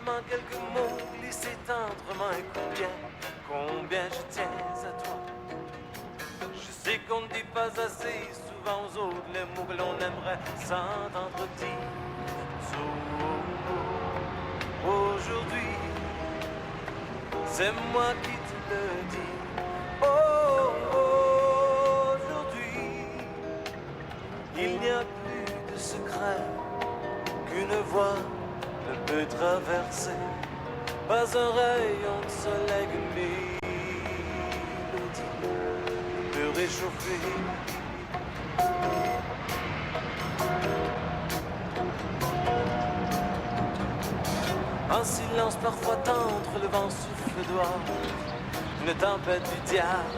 simplement quelques mots glissés tendrement. Écoute bien, combien je tiens à toi. Je sais qu'on ne dit pas assez souvent aux autres les mots que l'on aimerait s'entendre dire. Aujourd'hui, c'est moi qui te le dis. Oh, aujourd'hui, il n'y a plus de secret qu'une voix ne peut traverser. Pas un rayon de soleil, une mélodie ne peut réchauffer. En silence parfois tendre, le vent souffle dehors, une tempête du diable.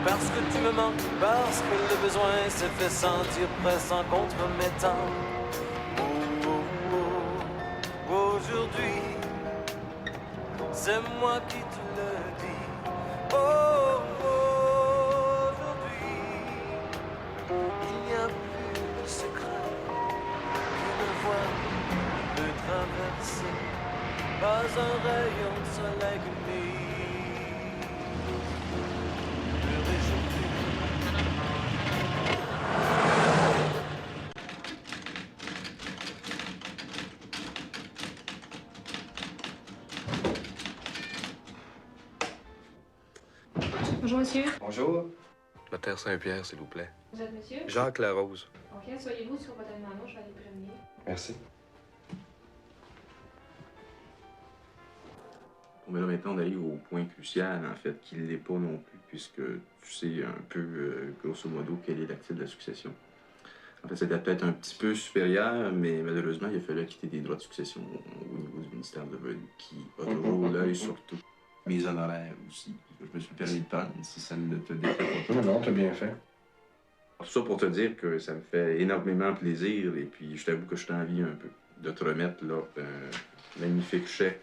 Parce que tu me manques, parce que le besoin s'est fait sentir pressant contre mes temps. Aujourd'hui, c'est moi qui te le dis. Oh, aujourd'hui, il n'y a plus de secret qu'une voix peut traverser. Pas un rayon de soleil que peut réchauffer. Bonjour, monsieur. Bonjour. Notaire Saint-Pierre, s'il vous plaît. Vous êtes monsieur? Jacques Larose. OK, soyez-vous sur votre demande, je vais aller prévenir. Merci. Bon, mais là, maintenant, on arrive au point crucial, en fait, qui ne l'est pas non plus, puisque tu sais un peu, grosso modo, quel est l'actif de la succession. En fait, c'était peut-être un petit peu supérieur, mais malheureusement, il a fallu quitter des droits de succession au niveau du ministère de Revenu, qui a toujours l'œil sur tout. Mes honoraires aussi. Je me suis permis de prendre, si ça ne te déplaît pas. Non, t'as bien fait. Tout ça pour te dire que ça me fait énormément plaisir, et puis je t'avoue que je t'envie un peu de te remettre là un magnifique chèque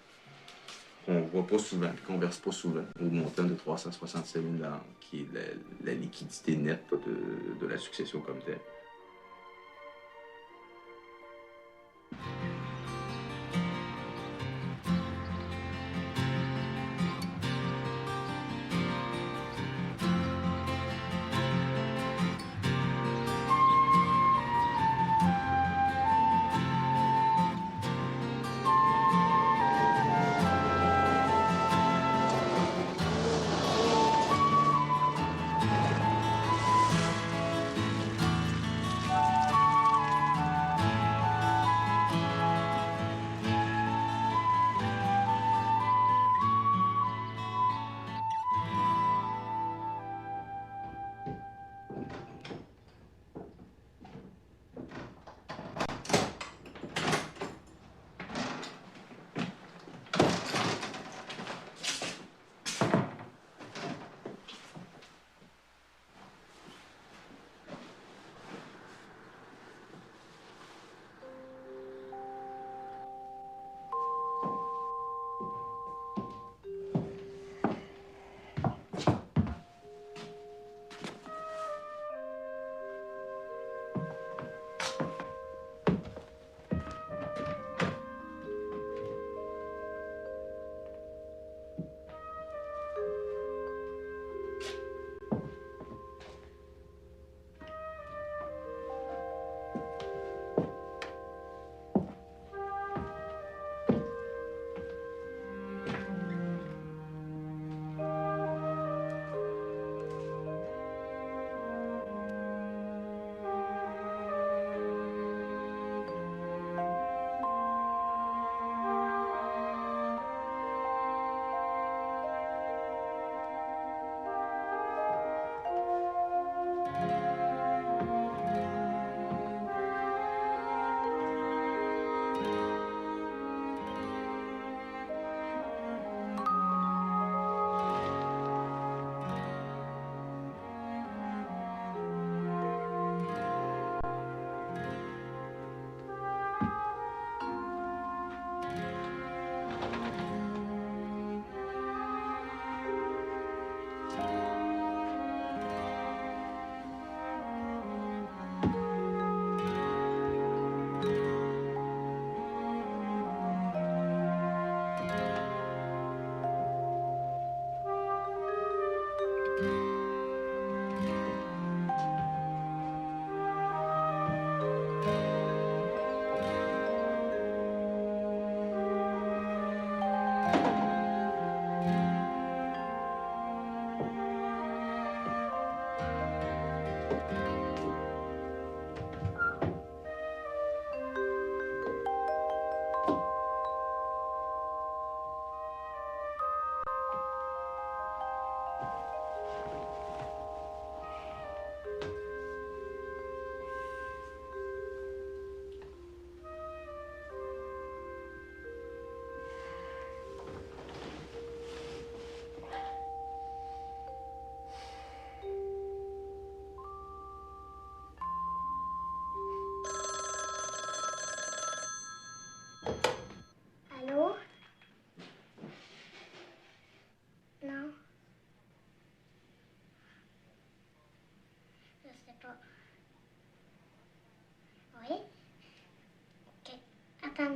qu'on voit pas souvent, qu'on verse pas souvent, au montant de 367 000 $, qui est la liquidité nette de la succession comme telle.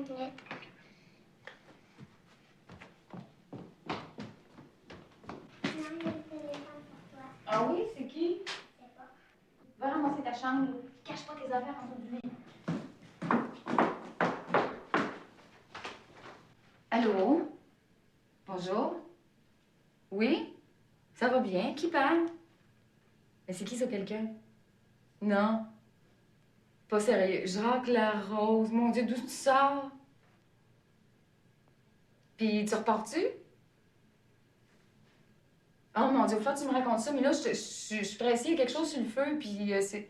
minutes. Ah oui, c'est qui? Je sais pas. Va ramasser ta chambre. Cache pas tes affaires en dessous du lit. Allô? Bonjour? Oui? Ça va bien? Qui parle? Mais c'est qui ça, quelqu'un? Non. Pas sérieux. Jacques Larose. Mon Dieu, d'où tu sors? Puis tu repars-tu? Oh mon Dieu, faut que tu me racontes ça, mais là, je suis pressée, il y a quelque chose sur le feu, puis c'est...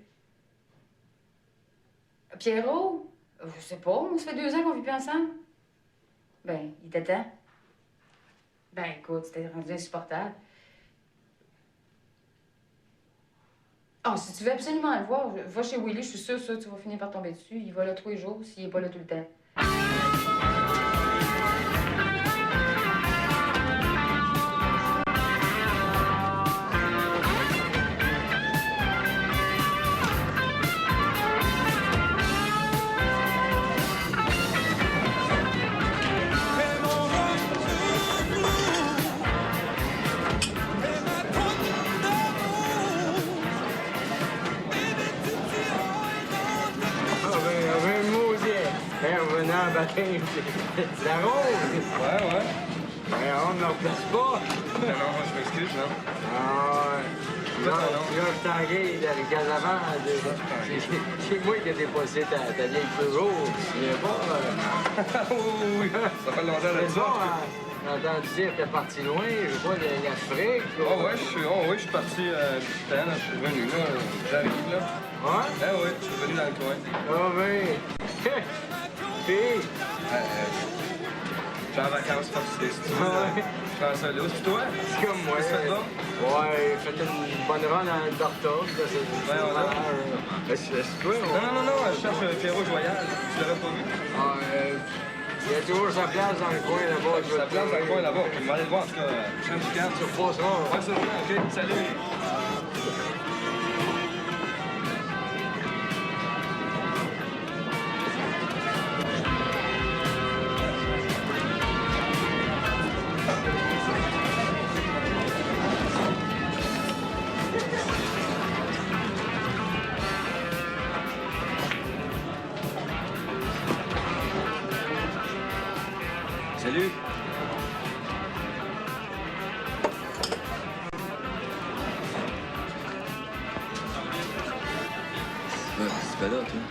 Pierrot? Je sais pas, moi, ça fait 2 ans qu'on vit plus ensemble. Ben, il était temps. Ben, écoute, c'était rendu insupportable. Ah, si tu veux absolument le voir, va chez Willy, je suis sûre, ça, tu vas finir par tomber dessus. Il va là tous les jours, s'il est pas là tout le temps. baptême, c'est la rose. Ouais, ouais. Mais on ne replace pas. Non, je m'excuse, non. Ah, Georges Tanguay, de Casavant, c'est moi qui ai déposé ta vieille Peugeot. Tu viens pas? Oui, ça fait longtemps de ça. J'ai entendu dire que t'es parti loin, je sais pas, l'Afrique. Oh, ouais, je suis parti du temps, là, je suis revenu, là, j'arrive, là. Ouais? Ah oui, je suis revenu dans le coin. Ah oui. Puis? Je suis en vacances forcées, si tu veux. Ouais. Je prends ça là. C'est toi? C'est comme moi. Qu'est-ce que tu fais là? Ouais, j'ai fait une bonne run dans le Dortos. Ouais, on a. C'est toi, Non, je cherche Pierrot Joyal. Tu l'aurais pas vu? Il y a toujours sa place dans le coin là-bas. Sa place dans le coin là-bas. On va aller le voir, en tout cas. Je suis du camp. Tu repasseras. Ouais, c'est vrai. OK, salut. Salut. C'est pas là, toi.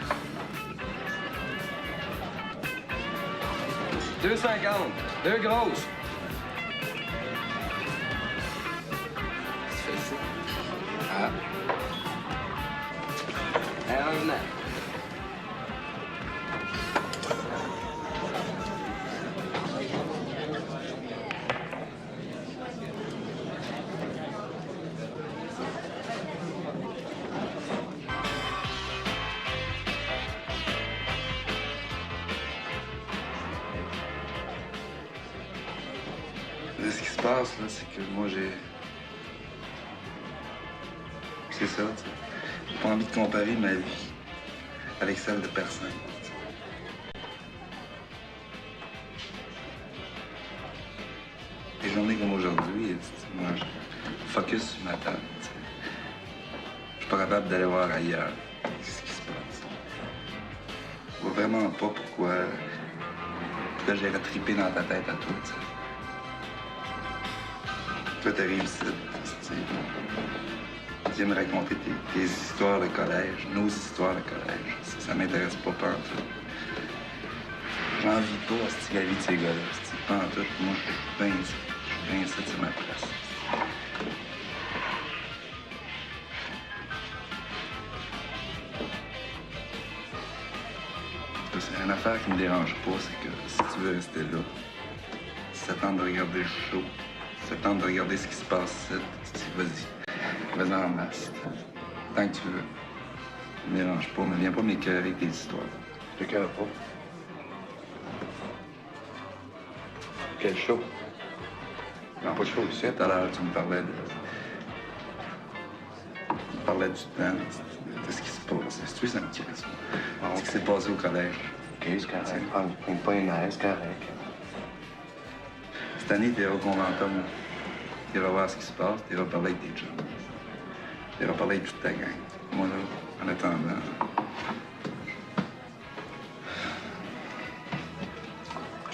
2,50. 2 grosses. C'est facile. Ah. Un an. Là, ce qui se passe, là, c'est que moi, c'est ça, tu sais. J'ai pas envie de comparer ma vie avec celle de personne. Tu sais. Des journées comme aujourd'hui, moi, je focus sur ma table, tu sais. Je suis pas capable d'aller voir ailleurs ce qui se passe. Je vois vraiment pas pourquoi j'irais triper dans ta tête à toi, tu sais. Toi, t'arrives ici, tu viens me raconter tes histoires de collège, nos histoires de collège. Ça m'intéresse pas tout. J'en vis pas, la vie de ces gars-là. Pas en tout. Moi, je suis bien ici. Je suis bien ici, c'est ma place. C'est une affaire qui me dérange pas, c'est que si tu veux rester là, si t'attends de regarder le show, si t'attends de regarder ce qui se passe ici, vas-y en masse. Tant que tu veux. Ça me dérange pas, mais viens pas m'écœurer avec tes histoires. Je t'écœure pas. Quel show? Non, pas de show ici. Tout à l'heure, tu me parlais du temps, de ce qui se passe. C'est ça me crée, ça. Ce qui s'est passé au collège. c'est correct. Prends pas une aise, c'est correct. Cette année, tu iras au conventum. Tu iras voir ce qui se passe, tu iras parler avec tes chums. Tu iras parler avec toute ta gang. Moi, là, en attendant...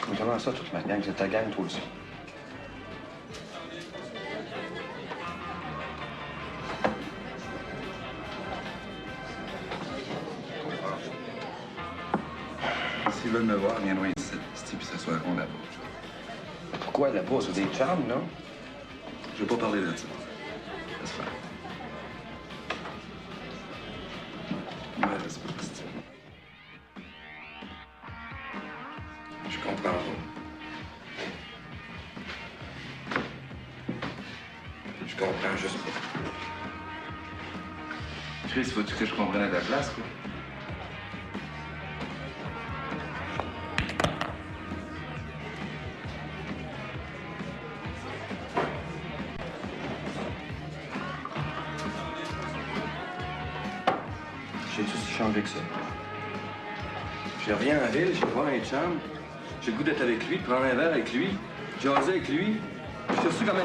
Mais comment ça, toute ma gang? C'est ta gang, toi aussi. S'ils veulent me voir, viendront ici, puis s'assoiront là-bas. Pourquoi là-bas? C'est des chums, non? Je veux pas parler de ça. Laisse faire. Ouais, c'est pas possible. Je comprends pas. Je comprends juste pas. Chris, faut-tu que je comprenne à ta place, quoi? J'ai tout si changé que ça. Je reviens en ville, je vais voir un chum. J'ai le goût d'être avec lui, de prendre un verre avec lui, jaser avec lui. Je suis reçu comme un...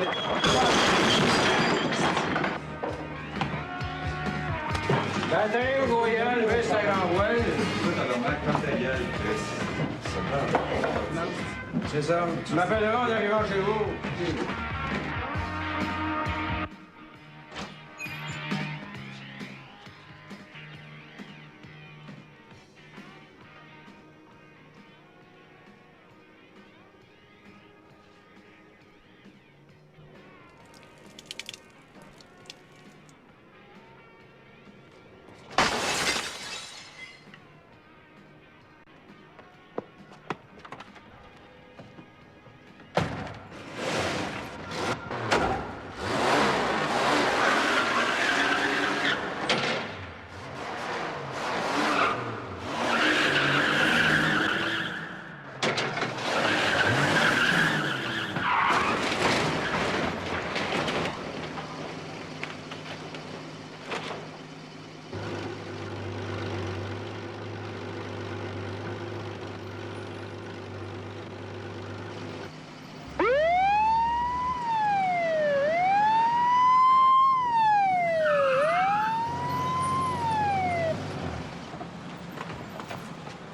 Matin, au Goyal, reste à l'envol. C'est ça. Tu m'appelleras en arrivant chez vous.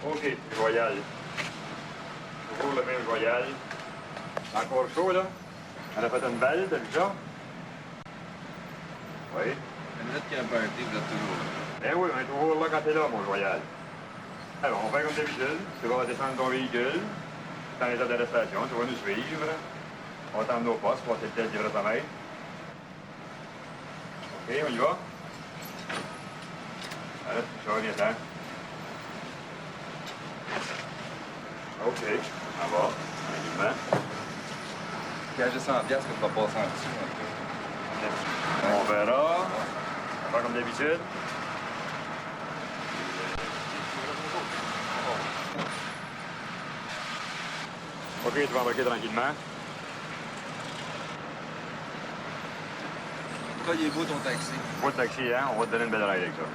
OK, Royal. Toujours le même Royal. Encore chaud, là? On a fait une balle, déjà? Oui. Une minute qu'il y a un party, vous êtes toujours là. Ben oui, on est toujours là quand t'es là, mon Royal. Alors, on fait comme d'habitude. Tu vas descendre ton véhicule. Dans l'état d'arrestation, tu vas nous suivre. On va t'emmener au poste pour passer le test d'ivre-sommeil. OK, on y va? Allez, ça va, viens-t'en. OK, on va. Tranquillement. Gager 100$ que tu vas passer en dessous. On verra. On va faire comme d'habitude. OK, tu vas embarquer tranquillement. Pourquoi il est beau ton taxi? Pas de taxi, hein? On va te donner une belle ride avec ça.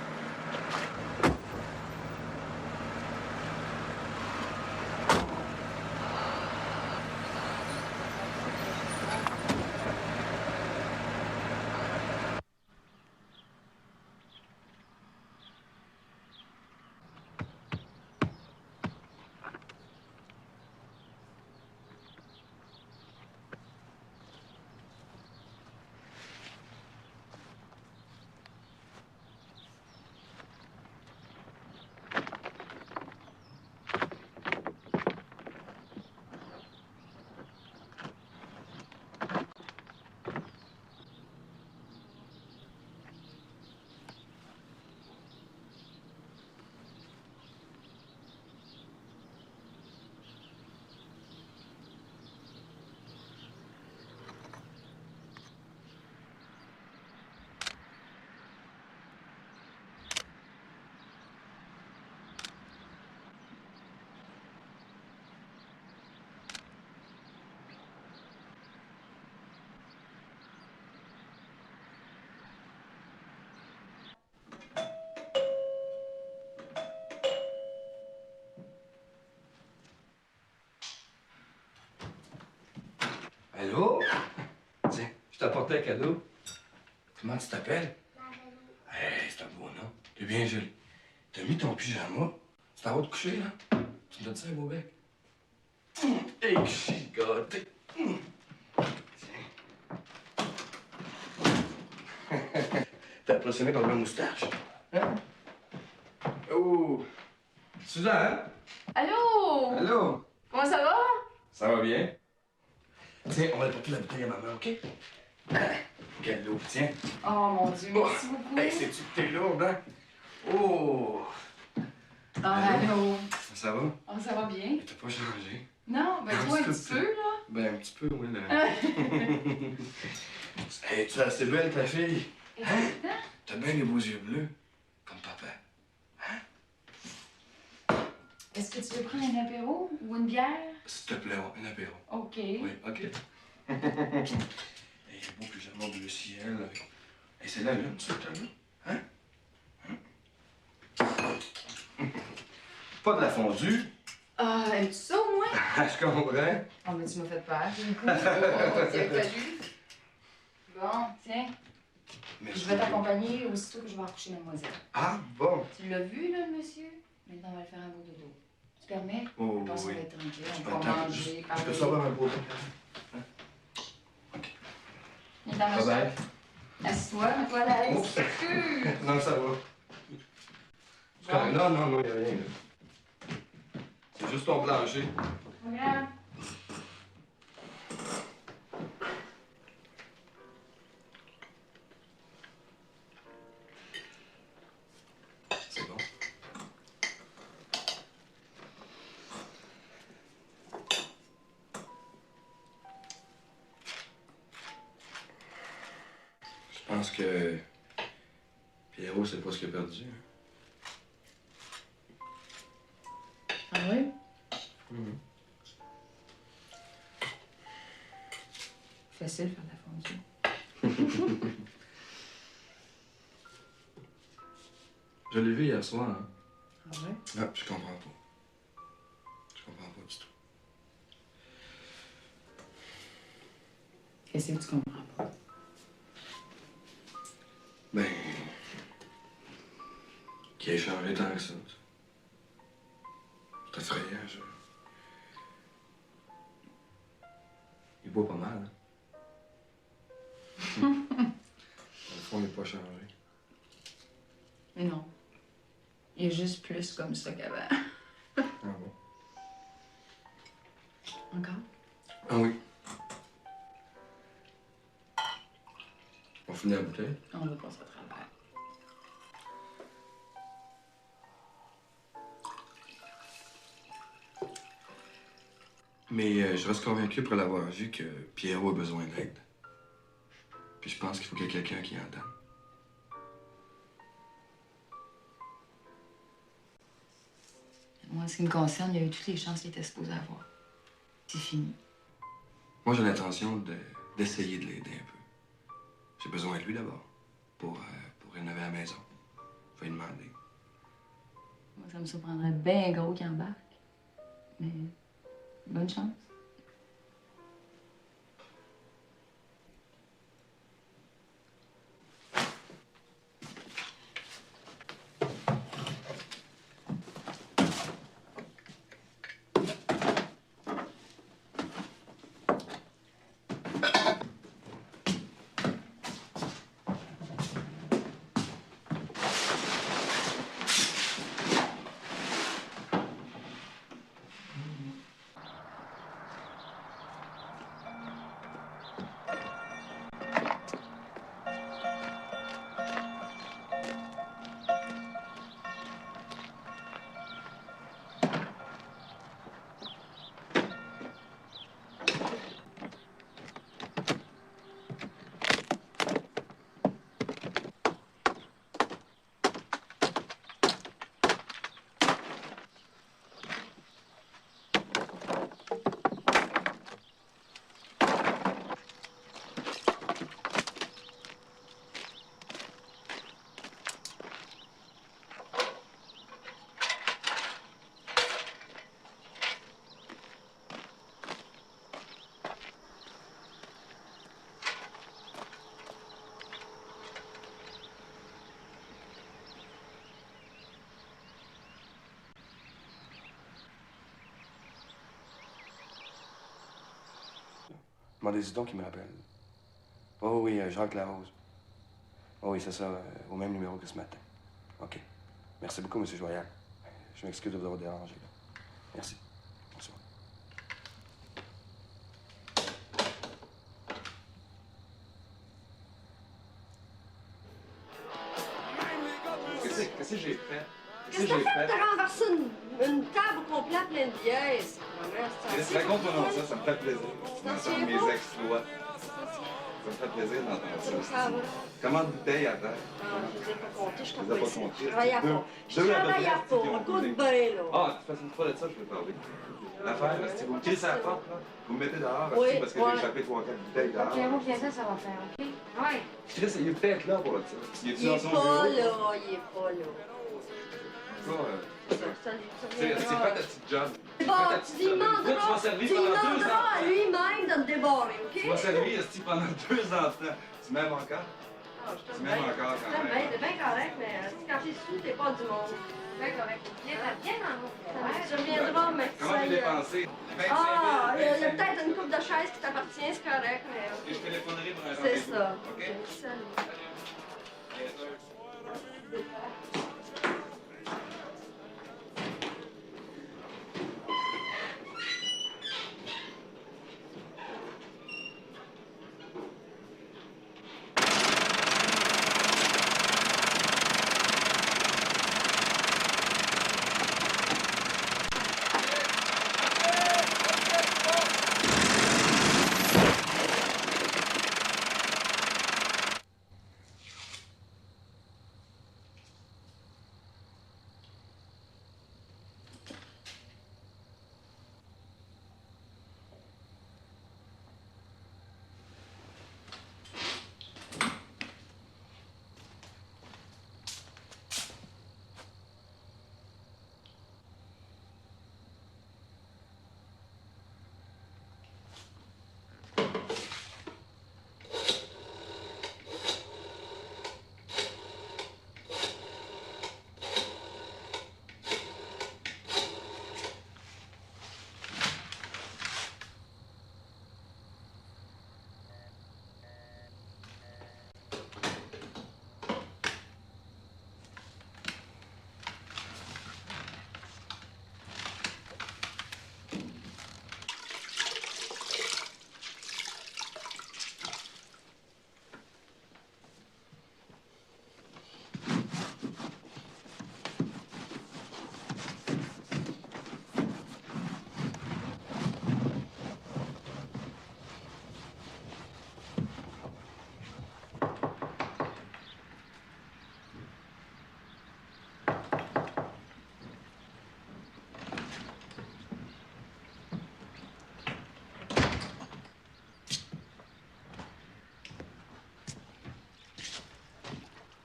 Allô? Tiens, je t'apporte un cadeau. Comment tu t'appelles? Hey, c'est un beau nom. T'es bien joli. T'as mis ton pyjama. Tu t'en vas te coucher, là? Tu me donnes ça un beau bec? Hey, que je suis gâté. T'es impressionné par ma moustache? Hein? Oh! Suzanne? Allô? Allô? Comment ça va? Ça va bien? Tiens, on va apporter la bouteille à maman, OK? Cadeau, tiens. Oh mon Dieu, merci beaucoup. Hey, sais-tu que t'es lourde, hein? Oh! Allô? Ça va? Oh, ça va bien? T'as pas changé? Non, ben toi un petit peu, là. Ben, un petit peu, oui, là. Hey, tu es assez belle, ta fille. Hein? T'as bien les beaux yeux bleus, comme papa. Est-ce que tu veux prendre un apéro ou une bière? S'il te plaît, un apéro. OK. Oui, OK. Hey, beau pyjama bleu ciel. Hey, c'est la lune, ça, t'as vu? Hein? Pas de la fondue. Ah, aimes-tu ça au moins? Je comprends. Oh, mais tu m'as fait peur. J'ai le coup. Oh, tiens, salut. Bon, tiens. Merci Je vais beaucoup. t'accompagner aussitôt que je vais accoucher mademoiselle. Ah, bon. Tu l'as vu, là, le monsieur? Maintenant, on va le faire un beau dodo. Tu permets? Oh, Je pense qu'on oui. va être tranquille. Je On peux va attendre. manger, Je peux parler. savoir un beau Viens dans ma Bye bye. chambre. Assieds-toi, mets-toi à l'aise. Oups. Excuse. Non, ça va. Bon. Non, il n'y a rien, là. C'est juste ton plancher. Regarde. C'est bon. Je pense que Pierrot, c'est pas ce qu'il a perdu. Hein? Ah oui? Facile de faire de la fondue. Je l'ai vu hier soir. Hein? Ah ouais? Ah, je comprends pas. Je comprends pas du tout. Qu'est-ce que tu comprends pas? Ben. Qui a changé tant que ça. C'est effrayant, je. Il boit pas mal, hein? Dans le fond, il n'est pas changé. Non. Il est juste plus comme ça qu'avant. Ah bon? Encore? Ah oui. On finit la bouteille? On va passer à travers. Mais je reste convaincu pour l'avoir vu que Pierrot a besoin d'aide. Puis je pense qu'il faut qu'il y ait quelqu'un qui entende. Moi, en ce qui me concerne, il a eu toutes les chances qu'il était supposé avoir. C'est fini. Moi, j'ai l'intention d'essayer de l'aider un peu. J'ai besoin de lui d'abord pour rénover la maison. Je vais lui demander. Moi, ça me surprendrait bien gros qu'il embarque. Mais bonne chance. Demandez-y donc qu'il me rappelle. Oh oui, Jacques Larose. Oh oui, c'est ça, au même numéro que ce matin. OK. Merci beaucoup, M. Joyal. Je m'excuse de vous avoir dérangé. Là. Merci. Bonsoir. Qu'est-ce que j'ai fait? Qu'est-ce que t'as fait? T'as renversé une table complète pleine de bière. Raconte-moi ça, ça me fait plaisir. T'en C'est souviens mes pas? exploits. Ça me fait plaisir d'entendre ça. Ça va. Comment de bouteilles à terre? Ah, je les ai pas comptés, je Tu les as pas ici. comptés? Je travaillais pas. Je travaillais pas. Écoute bien, là. Ah, de toute façon, pas de ça, je vais parler. L'affaire, c'est vous me crissez à la porte, là. Vous me mettez dehors, Oui, parce que ouais. j'ai échappé 3-4 bouteilles dehors. Ok, on vient ça va faire, ok? Ouais. Chris, il est peut-être là pour ça. Il est-tu Il dans est son pas bureau? là, il est pas là. C'est pas ta petite job. Bon, tu lui demanderas à lui-même de te débarrer, OK? Tu m'as servi, esti, pendant 2 instants. Tu m'aimes encore? Ah, je Tu m'aimes encore quand même. T'es bien correct, mais quand t'es sous, t'es pas du monde. Bien correct. Bien dans mon frère. Tu reviendras, mais Comment tu dépensé? 25 000. Ah, il y a peut-être une coupe de chaise qui t'appartient, c'est correct, mais... Et je téléphonerai pour un C'est rendez-vous. ça. OK? Salut. Bien sûr.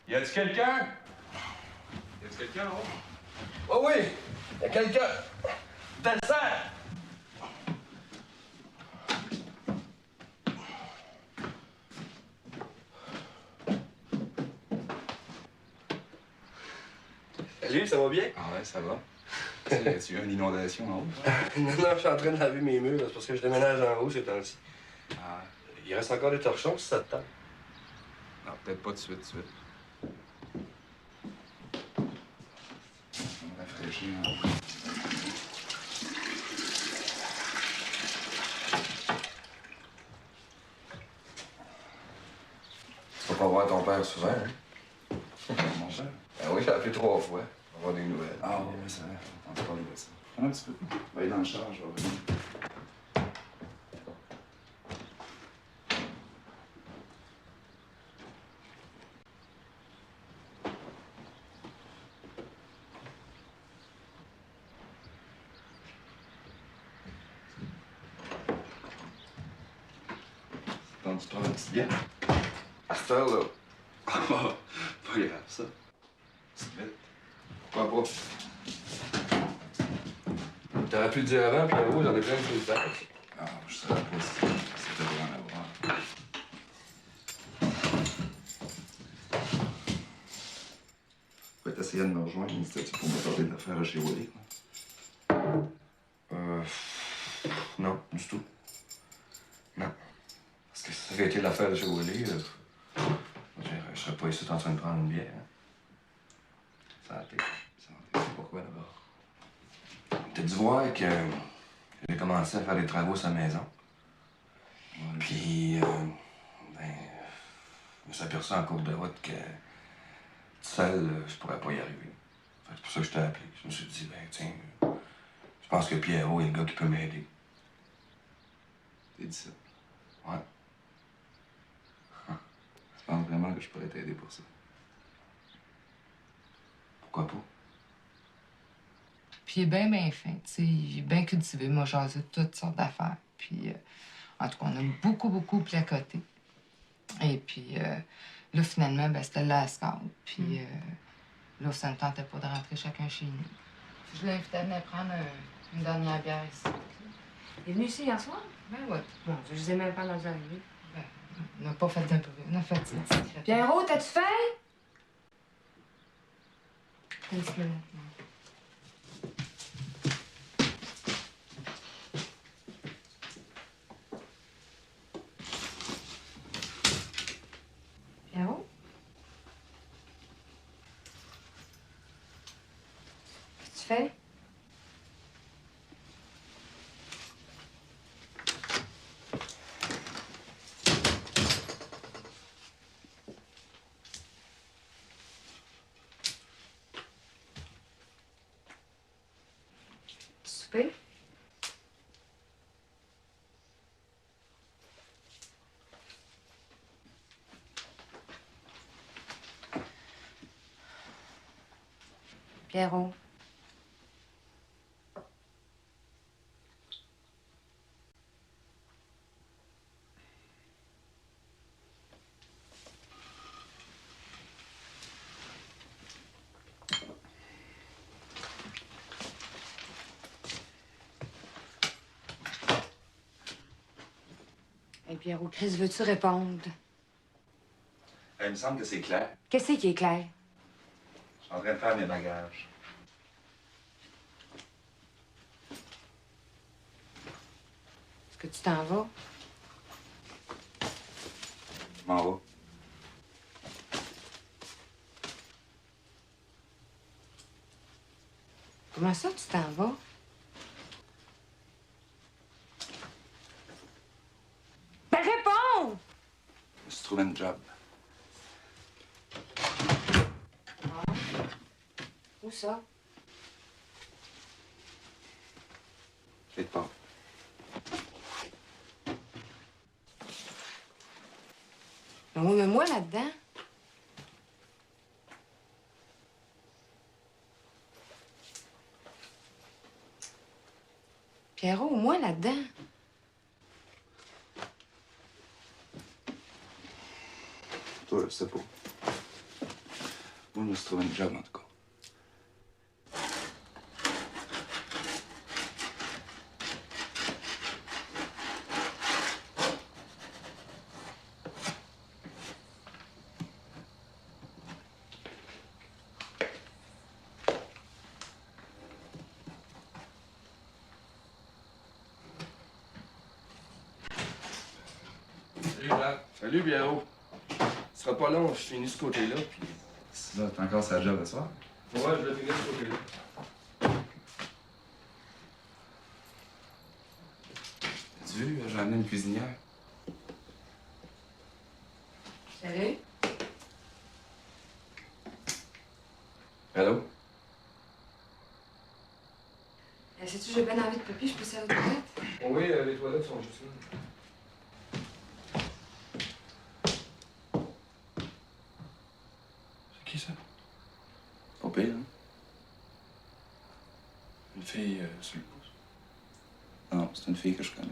Y a-t-il quelqu'un? Y a-tu quelqu'un en haut? Oh oui! Y a quelqu'un! Descends! Salut, ça va bien? Ah ouais, ça va. Tu as eu une inondation en haut? Non, je suis en train de laver mes murs, là, c'est parce que je déménage en haut ces temps-ci. Ah, Il reste encore des torchons, si ça te tente. non, peut-être pas tout de suite, Ça me rafraîchit, hein. Tu vas pas voir ton père souvent, hein? Mon cher. Ben oui, j'ai appelé 3 fois. On va avoir des nouvelles. Ah oui, c'est vrai. On se parle de ça. Un petit peu. Va aller dans le char, je vais revenir. Donc, tu prends un petit bien? À cette heure-là. Ah, pas grave, ça. C'est vite. Pourquoi pas? T'aurais pu le dire avant, puis j'en ai plein de choses à faire. Ah, je savais pas si c'était pour en avoir. Tu vas essayer de me rejoindre, mais c'était pour me parler d'affaires chez Wally, quoi. Non, du tout. Non. Ça qui a été l'affaire de chez Willy, je serais pas ici en train de prendre une bière. Hein. Santé. Santé, c'est pourquoi d'abord? T'as dû voir que j'ai commencé à faire des travaux sur la maison. Puis, je me suis aperçu en cours de route que seul, je pourrais pas y arriver. C'est pour ça que je t'ai appelé. Je me suis dit, ben tiens, je pense que Pierrot est le gars qui peut m'aider. T'as dit ça. Ouais. Tu penses vraiment que je pourrais t'aider pour ça? Pourquoi pas? Puis il est bien, bien fin, tu sais. Il est bien cultivé. Moi, jasé de toutes sortes d'affaires. Puis, en tout cas, on a beaucoup, beaucoup placoté. Et puis, là, finalement, ben, c'était le last call. Puis, là, ça ne tentait pas de rentrer chacun chez nous. Puis, je l'ai invité à venir prendre une dernière bière ici. Il est venu ici hier soir? Ben oui. Bon, je les ai même pas dans les arrivées. Ben, on n'a pas fait d'un peu. On a fait ça. Pierrot, t'as-tu fait? Une petite minute, non. Pierrot? Qu'est-ce que tu fais? Souper? Pierrot. Hey, Pierrot, Chris, veux-tu répondre? Il me semble que c'est clair. Qu'est-ce qui est clair? Je suis en train de faire mes bagages. Est-ce que tu t'en vas? Je m'en vais. Comment ça, tu t'en vas? Ben, réponds! Je me suis trouvé un job. Où ça? Quelque part. Ben oui, mais moi, là-dedans. Pierrot, moi, là-dedans. Toi, je sais pas. Moi, je me suis trouvé un job, en tout cas. Salut, Jacques. Salut, Pierrot. Ce sera pas long, je finis ce côté-là, puis... C'est ça, t'as encore sa job à soir? Ouais, je vais finir ce côté-là. T'as-tu vu, j'ai amené une cuisinière. Salut. Allô? Sais-tu, j'ai bien envie de pipi, je peux servir de toilette? Oui, les toilettes sont juste là. C'est qui ça? Pas pire, hein? Une fille sur le pouce. Non, c'est une fille que je connais.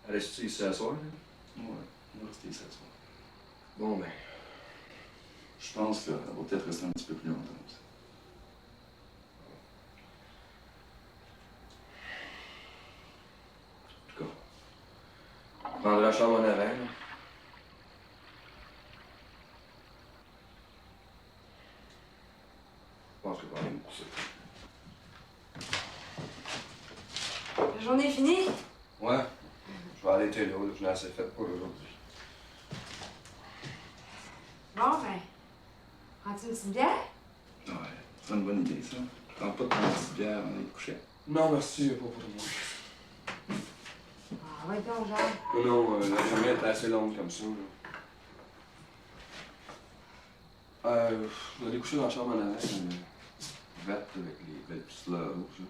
Elle est ici à soir, là? Ouais, on va rester ici à soir. Bon, ben... Je pense qu'elle va peut-être rester un petit peu plus longtemps aussi. En tout cas, je prendrai la chambre en avant, là. Je pense que je vais aller me coucher. La journée est finie? Ouais, je vais aller été là, je l'ai assez fait pour aujourd'hui. Bon, ben, prends-tu une petite bière? Ouais, c'est une bonne idée, ça. Je prends pas de petite bière, on est couché. Non, merci, pas pour tout le monde. Ah, ouais, donc, genre. Non, la journée était assez longue comme ça. Je vais aller coucher dans la chambre en avant. Verte avec les belles petites fleurs rouges. Là.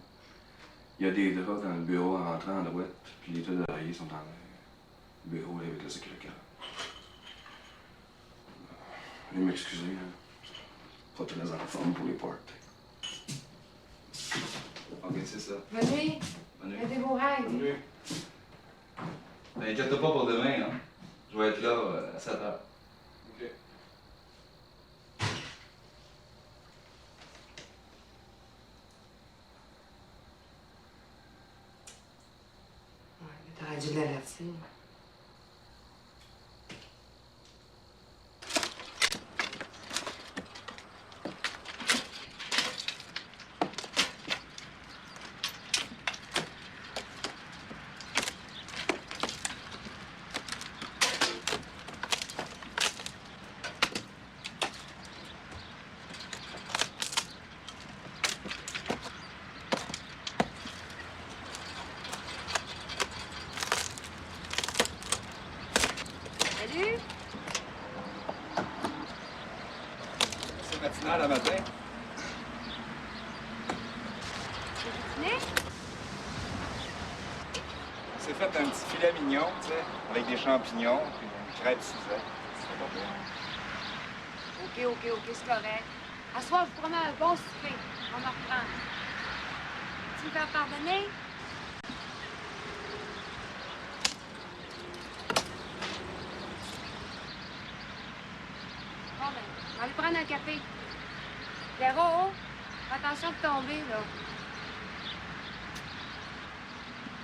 Il y a des draps dans le bureau en rentrant à droite, puis les deux d'oreiller sont dans le bureau là, avec le secrétaire. Veuillez m'excuser, hein. Pas très en forme pour les parties. Ok, c'est ça. Bonne nuit. Bonne nuit. Faites des beaux rêves. Bonne nuit. Ben, inquiète-toi pas pour demain, hein. Je vais être là à 7 h. Ok. Ouais, t'aurais dû l'avertir. Salut! C'est matinal à matin. Dîner? On s'est fait un petit filet mignon, tu sais, avec des champignons, puis une crêpe Suzette. C'est pas bien. OK, c'est correct. À soir, je vous promets un bon souper. On en reprend. Tu me faire pardonner? Bon, ben, on va aller prendre un café. Véro, fais attention de tomber, là.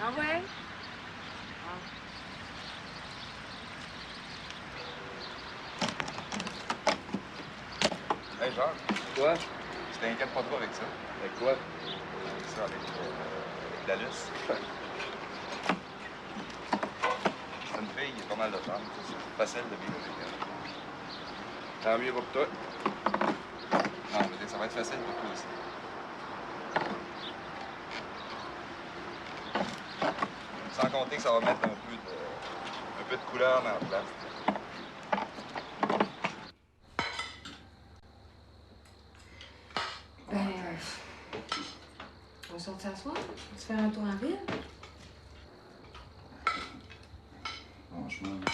Ah ouais? Hey, Jacques. Quoi? Tu t'inquiètes pas trop avec ça. Avec quoi? Avec ça, avec la luce. C'est une fille, il y a pas mal de femmes. C'est facile de vivre avec elle. Tant mieux pour toi. Non, je veux dire, ça va être facile pour toi aussi. Sans compter que ça va mettre un peu de couleur dans la place. Ben, on va sortir à soir? On va se faire un tour en ville? Franchement, je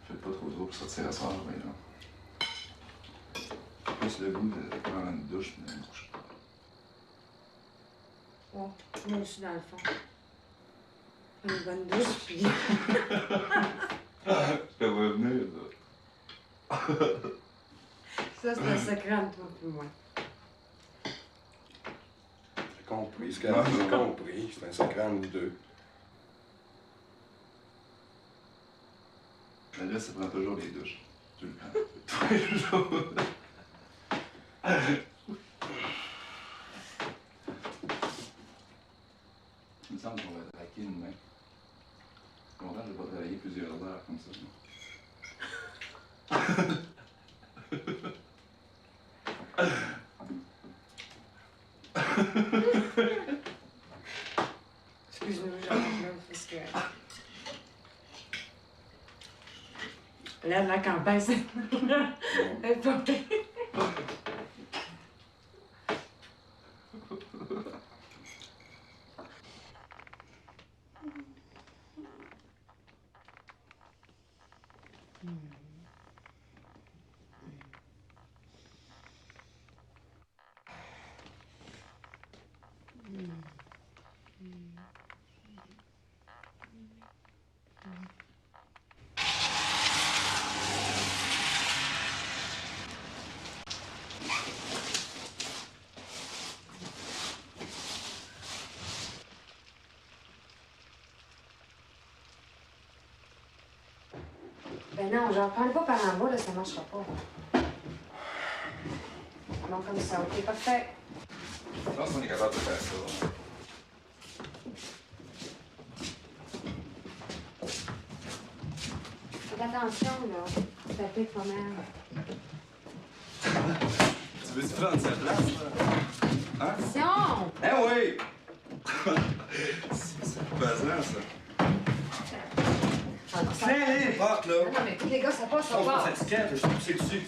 fais pas trop pour sortir à soir, mais là. J'ai plus le goût de prendre une douche et de me coucher. Bon, moi aussi, dans le fond. Une bonne douche, puis... Je te vois venir, là. Ça, c'est un secret entre toi et moi. J'ai compris, ce qu'elle a j'ai compris. C'est un secret entre nous deux. Mais là, ça prend toujours les douches. Tu le prends tous les jours. Il me semble qu'on va traquer une main. Je suis content de ne pas travailler plusieurs heures comme ça. Excuse-moi, j'arrive parce que... Là, la campagne, c'est... Elle est pas bien. Ben non, j'en parle pas par en bas, là, ça marchera pas. Non, comme ça, ok, parfait. Je pense qu'on est capable de faire ça. attention, là. Ça pique pas mal. Tu veux-tu prendre sa place, là? Hein? Attention! Eh oui! C'est pesant, ça. Ah non, ça... Tiens-les, les portes, là! Non, mais tous les gars, ça passe, ça Change pas passe. cette étiquette, je suis poussé dessus.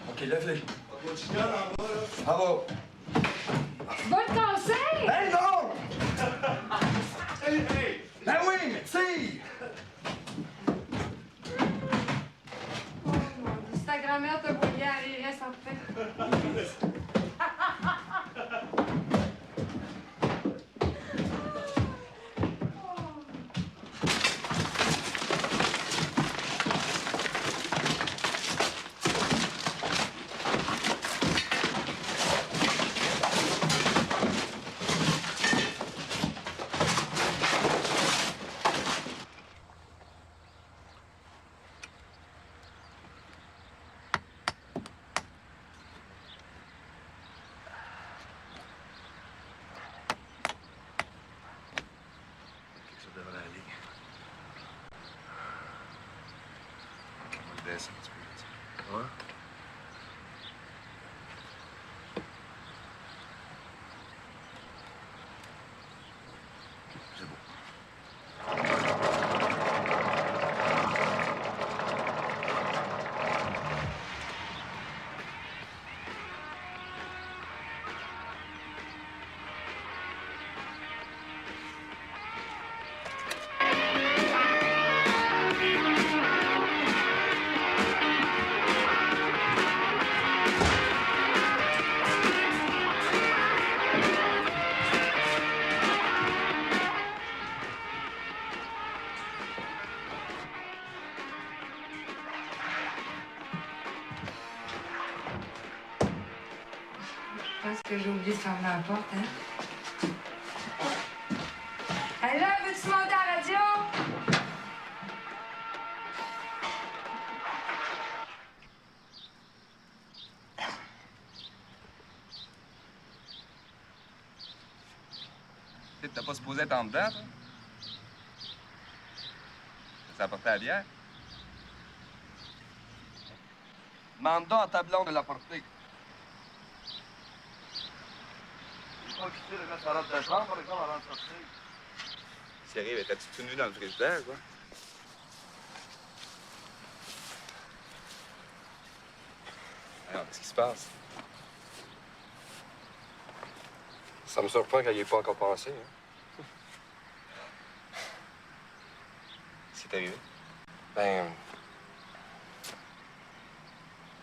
OK, lève-les. Pas de chicane en bas, là. Bravo. Tu vas le casser! Hey, non! Hey, hey! Ben oui, mais tire! Oh, mon Dieu, si ta grand-mère te voyait aller, reste en paix. Ça devrait aller. On va le baisser un petit peu. Ouais. C'est beau. Je pense que j'ai oublié de fermer la porte, hein? Hé là, veux-tu monter à la radio? T'as pas supposé être en dedans, toi? T'as apporté la bière? Demande donc à ta blonde de l'apporter. Il faut quitter le mettre sa robe de chambre, par exemple, avant de sortir. Sérieux, étais-tu tout nu dans le frigidaire, quoi? Alors, qu'est-ce qui se passe? Ça me surprend qu'elle n'y ait pas encore pensé, hein? C'est arrivé? Ben...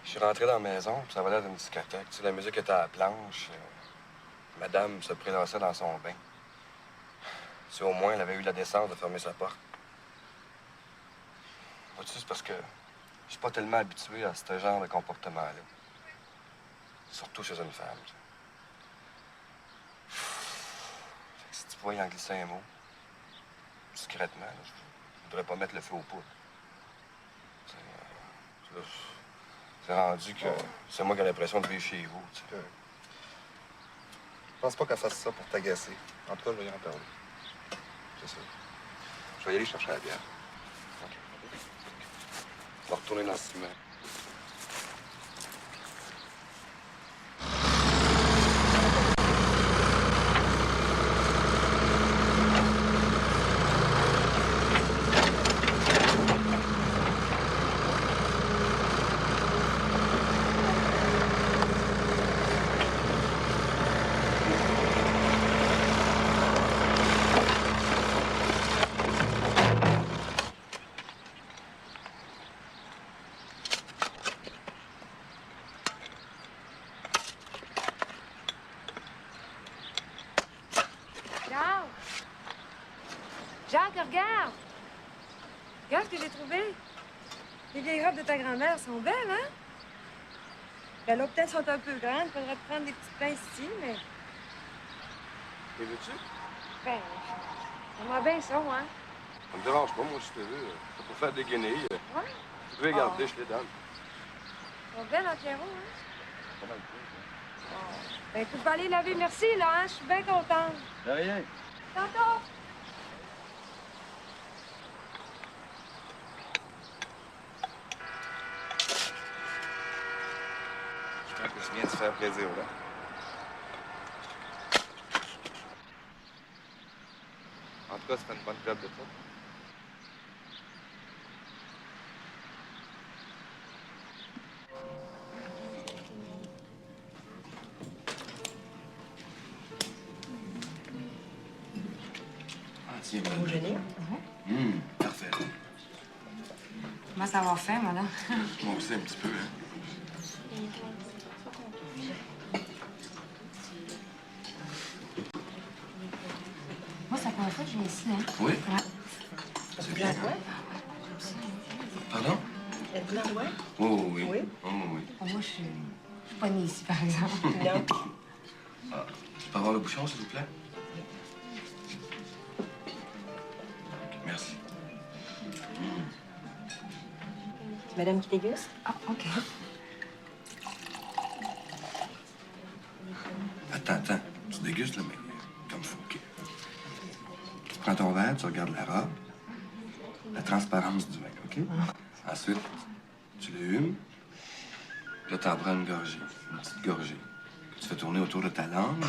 Je suis rentré dans la maison, puis ça avait l'air d'une discothèque. Tu sais, la musique était à la planche. Madame se prélassait dans son bain. Si au moins elle avait eu la décence de fermer sa porte. Vois-tu, c'est parce que je suis pas tellement habitué à ce genre de comportement-là. Surtout chez une femme, tu sais. Fait que si tu pouvais y en glisser un mot, discrètement, là, je voudrais pas mettre le feu aux poudres. C'est rendu que c'est moi qui ai l'impression de vivre chez vous, tu sais. Je pense pas qu'elle fasse ça pour t'agacer. En tout cas, je vais y en parler. C'est sûr. Je vais y aller chercher la bière. OK. On va retourner dans le ciment. Jacques, regarde! Regarde ce que j'ai trouvé. Les vieilles robes de ta grand-mère sont belles, hein? Ben là, peut-être sont un peu grandes. Faudrait te prendre des petites pinces ici, mais... Les veux-tu? Ben, j'aimerais bien ça, moi. Ça me dérange pas, moi, si tu veux. C'est pour faire des guenilles. Ouais? Tu peux les garder, je les donne. Elles sont belles en pierrot, hein? Pas mal de Ben, écoute, je vais aller laver. Merci, là, hein? Je suis bien contente. De rien. Tantôt! Je pense que tu viens de te faire plaisir, là. En tout cas, ça fait une bonne job de ça. Ah, tiens, Vous gênez? Parfait. Comment ça va faire, madame? Moi aussi, un petit peu, hein. Moi, ça fait que je viens ici, hein? Oui? Ouais. C'est bien. Pardon? Êtes-vous dans le Oh, oui. Oui? Oh, oui. Moi, je suis pas née ici, par exemple. Non. Ah, je peux avoir le bouchon, s'il vous plaît? Merci. C'est madame qui déguste? Ah, OK. Attends. Tu dégustes, là, mais comme faut, OK. Tu prends ton verre, tu regardes la robe, la transparence du vin, OK? Ensuite, tu le humes. Là, t'en prends une gorgée, une petite gorgée. Que tu fais tourner autour de ta langue.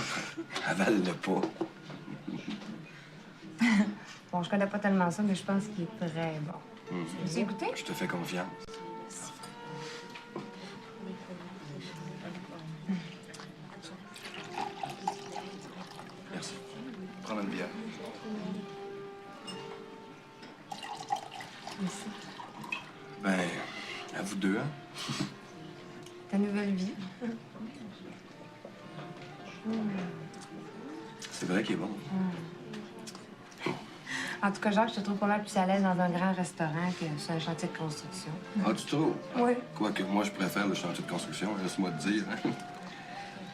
Avale-le pas. Bon, je connais pas tellement ça, mais je pense qu'il est très bon. Vous écoutez? Je te fais confiance. Merci. Prends une bière. Merci. Ben, à vous deux, hein? Ta nouvelle vie. C'est vrai qu'il est bon. En tout cas, Jacques, je te trouve pas mal plus à l'aise dans un grand restaurant que sur un chantier de construction. Ah, tu trouves? Oui. Quoique, moi, je préfère le chantier de construction, laisse-moi te dire. Hein?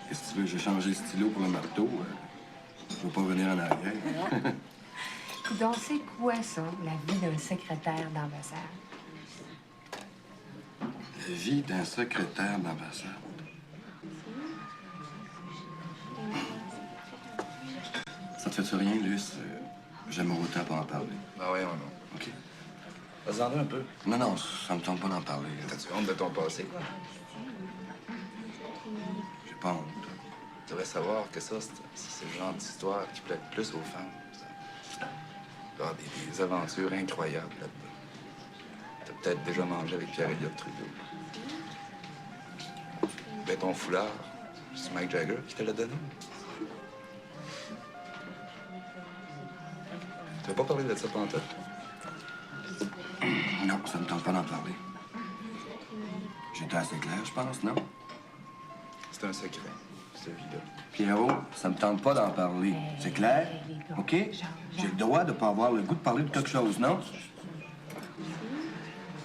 Qu'est-ce que tu veux? J'ai changé le stylo pour le marteau. Je veux pas revenir en arrière. Donc, c'est quoi, ça, la vie d'un secrétaire d'ambassade? La vie d'un secrétaire d'ambassade. Ça te fait-tu rien, Luce? J'aimerais autant pas en parler. Ah ouais, non. OK? Vas-y un peu. Non, non, ça me tente pas d'en parler. T'as-tu honte de ton passé, quoi? J'ai pas honte. Tu devrais savoir que ça, c'est le genre d'histoire qui plaît le plus aux femmes. Ça. Il doit y avoir des aventures incroyables là-dedans. T'as peut-être déjà mangé avec Pierre-Éliott Trudeau. Ben, ton foulard, c'est Mike Jagger qui te l'a donné. Tu veux pas parler de ça pantoute? Non, ça me tente pas d'en parler. J'étais assez clair, je pense, non? C'est un secret, cette vie-là. Pierrot, ça me tente pas d'en parler. C'est clair? OK? J'ai le droit de pas avoir le goût de parler de quelque chose, non?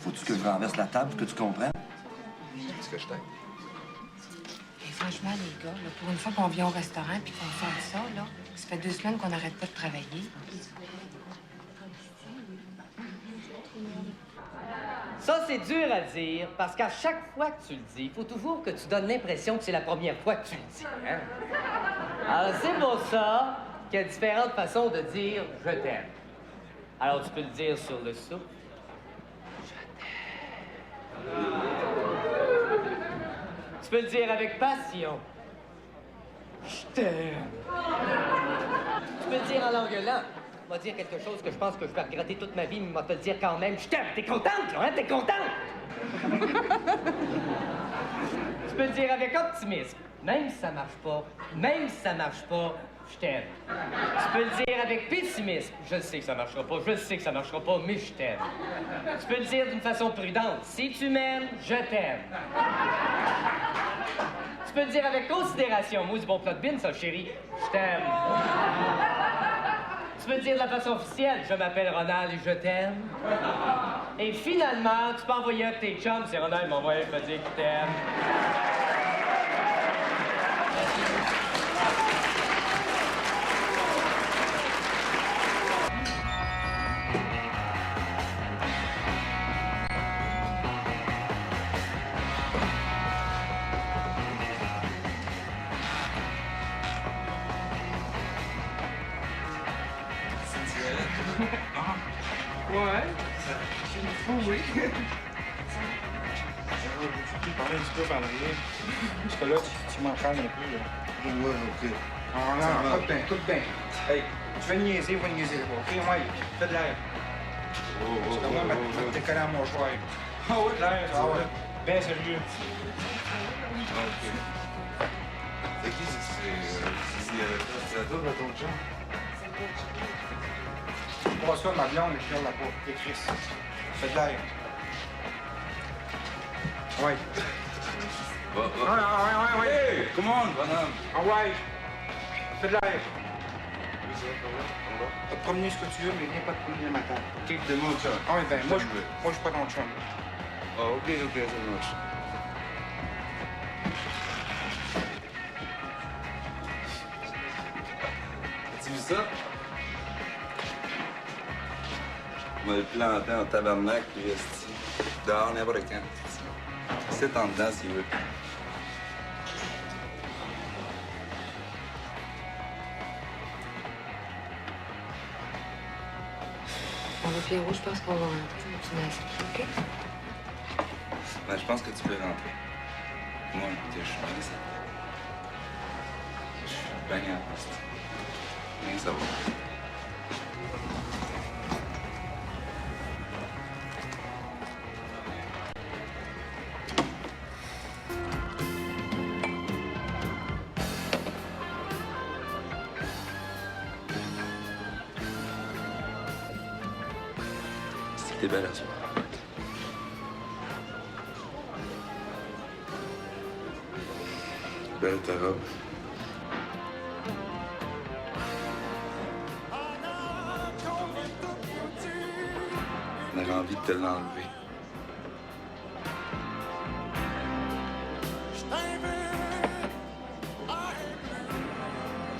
Faut-tu que je renverse la table pour que tu comprennes? Est-ce que je t'aime? Et franchement, les gars, là, pour une fois qu'on vient au restaurant puis qu'on fait ça, là, ça fait 2 semaines qu'on n'arrête pas de travailler. Ça, c'est dur à dire, parce qu'à chaque fois que tu le dis, il faut toujours que tu donnes l'impression que c'est la première fois que tu le dis. Hein? Alors, c'est pour ça qu'il y a différentes façons de dire « je t'aime ». Alors, tu peux le dire sur le souffle. Je t'aime. Tu peux le dire avec passion. Je t'aime. Tu peux le dire en l'engueulant. On va dire quelque chose que je pense que je vais regretter toute ma vie, mais on va te le dire quand même. Je t'aime. T'es contente, là, hein? T'es contente? Tu peux le dire avec optimisme. Même si ça marche pas, je t'aime. Tu peux le dire avec pessimisme. Je sais que ça marchera pas, mais je t'aime. Tu peux le dire d'une façon prudente. Si tu m'aimes, je t'aime. Tu peux le dire avec considération. Moi, du bon plat de bine, ça, chérie. Je t'aime. Tu peux dire de la façon officielle, je m'appelle Ronald et je t'aime. Et finalement, tu peux envoyer un de tes chums, c'est Ronald m'envoie me dire qu'il t'aime. oui. Tu parles un petit peu par l'arrière. Parce que là, tu m'entraînes un peu. Là. Ouais, OK. Ah non, tout bien, tout bien. Hey, tu vas niaiser, va niaiser là-bas. OK, ouais, fais de l'air. Parce que moi, t'es collé à mon choix. Ah ouais, de l'air, ça va. Bien sérieux. OK. C'est qui, c'est à toi, ton chum? Pas ça, ma blonde, je regarde la peau. Et Chris. Fais de l'air. Ouais. Ouais. Hey, come on, bonhomme. Ah ouais. Fais de l'air. Pas te promener ce que tu veux, mais viens pas te promener ma table. OK? De mon chum. Ah oui, ben, moi, je suis pas ton chum. Ah, OK, ça marche. As-tu vu ça? On va le planter en tabarnak, puis esti. Dehors, n'importe quand. C'est en dedans, s'il veut. Bon, le Pierrot, je pense qu'on va rentrer dans une instant, OK? Ben, je pense que tu peux rentrer. Moi, écoutez, je suis bien ça. Je suis bien à poste. Bien, ça va. T'es belle à soir. Belle ta robe. On avait envie de te l'enlever.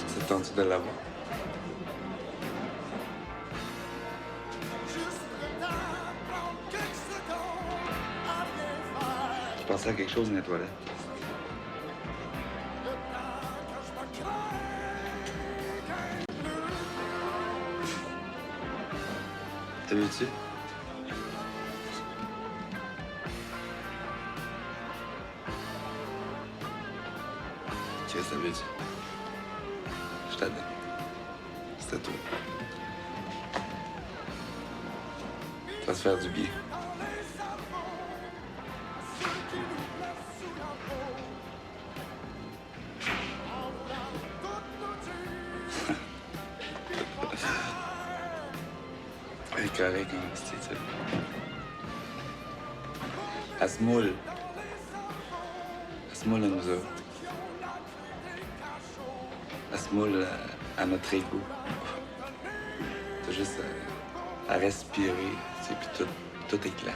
Ça te tente de l'avoir? Je pensais à quelque chose dans les toilettes. T'as vu-tu? Qu'est-ce que t'as vu-tu? Je t'adore. C'est à toi. Ça va se faire du bien. Correct, hein, c'est ça. Elle se moule. Elle se moule à nous autres. Elle se moule à notre égo. T'as juste à respirer, tu sais, puis tout éclate.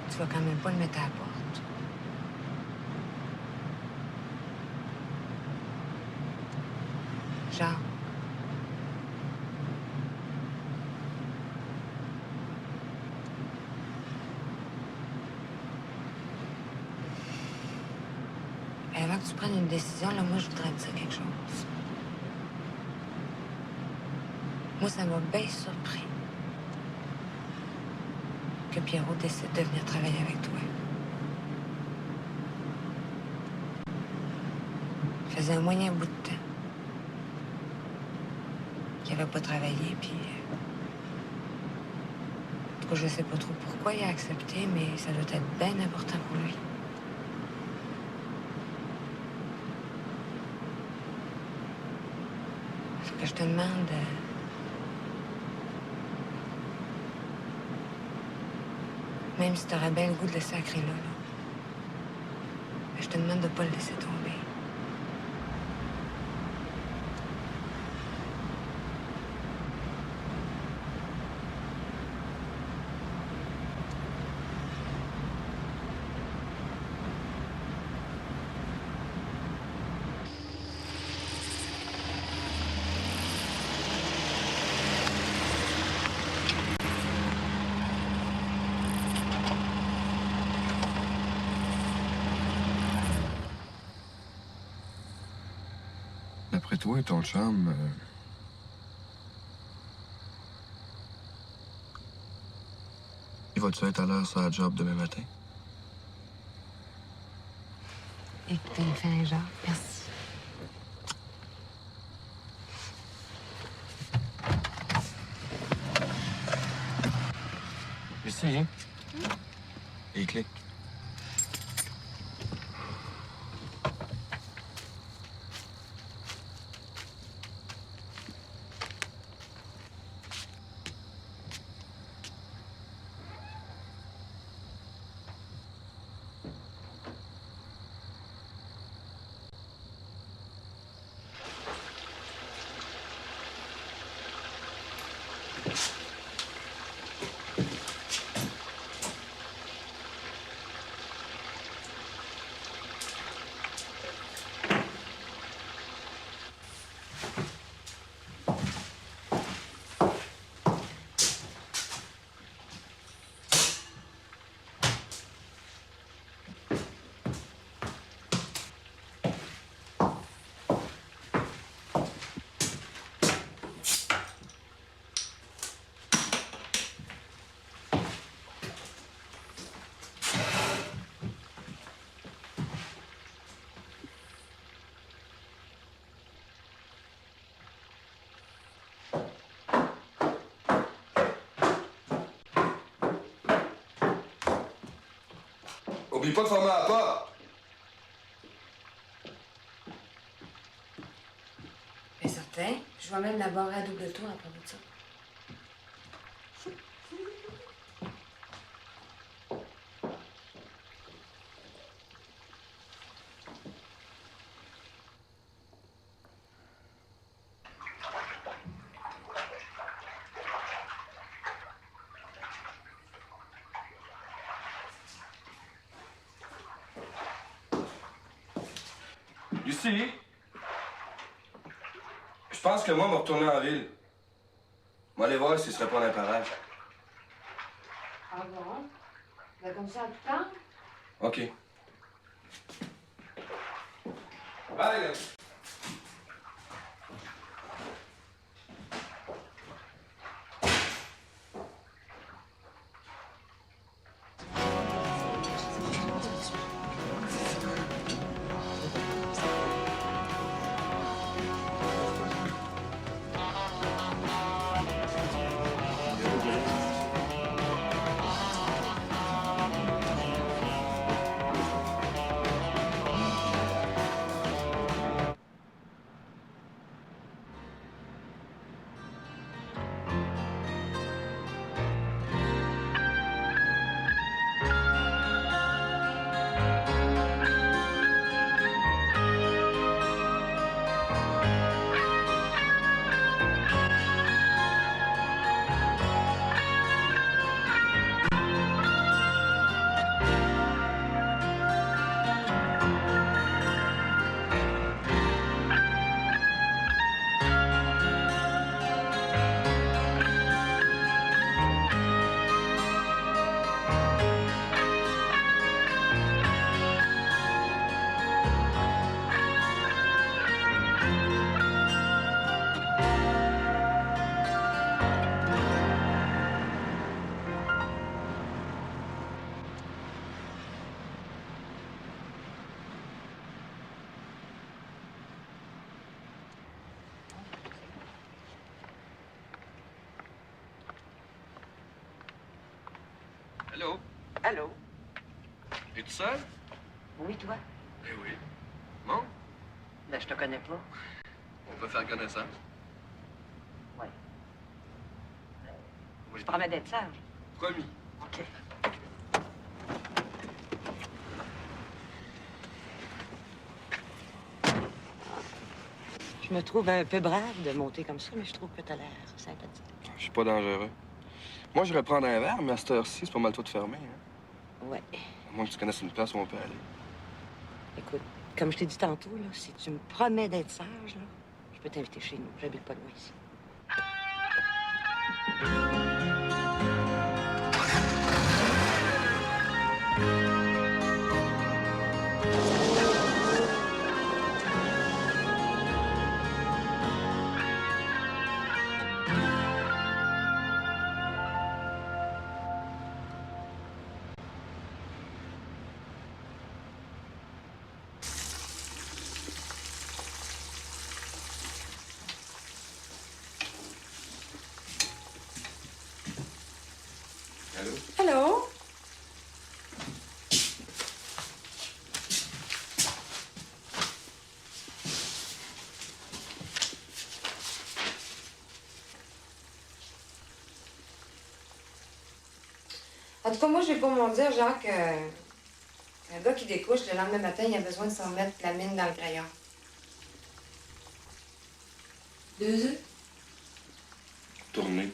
Tu vas quand même pas le mettre à la porte. Jacques. Et avant que tu prennes une décision, là, moi, je voudrais te dire quelque chose. Moi, ça m'a bien surpris que Pierrot décide de venir travailler avec toi. Ça faisait un moyen bout de temps qu'il n'avait pas travaillé, puis... En tout cas, je sais pas trop pourquoi il a accepté, mais ça doit être bien important pour lui. Ce que je te demande... Même si t'aurais bien le goût de le sacrer là, je te demande de pas le laisser tomber. D'après toi et ton chum, il va-tu être à l'heure sur la job demain matin? Écoutez, il fait un genre. Merci. Ici, viens. Les clés. Oublie pas de fermer la porte! Bien certain. Je vais même la barrer à double tour après de ça. Lucie? Je pense que moi, je vais retourner en ville. Je vais aller voir s'il serait pas dans les parages. Ah bon? Ben comme ça, à tout temps? OK. Bye, les gars. Allô? Es-tu seul? Oui, toi? Eh oui. Bon, Ben, je te connais pas. on peut faire connaissance. Ouais. Je promets d'être sage. Promis. OK. Je me trouve un peu brave de monter comme ça, mais je trouve que t'as l'air sympathique. Je suis pas dangereux. Moi, j'irais prendre un verre, mais à cette heure-ci, c'est pas mal tout de fermé. Hein? Ouais. À moins que tu connaisses une place où on peut aller. Écoute, comme je t'ai dit tantôt, là, si tu me promets d'être sage, là, je peux t'inviter chez nous. J'habite pas loin ici. Allô? Allô? En tout cas, moi, je vais pas m'en dire, Jacques, un gars qui découche le lendemain matin, il a besoin de s'en mettre la mine dans le crayon. 2 œufs? Tourner.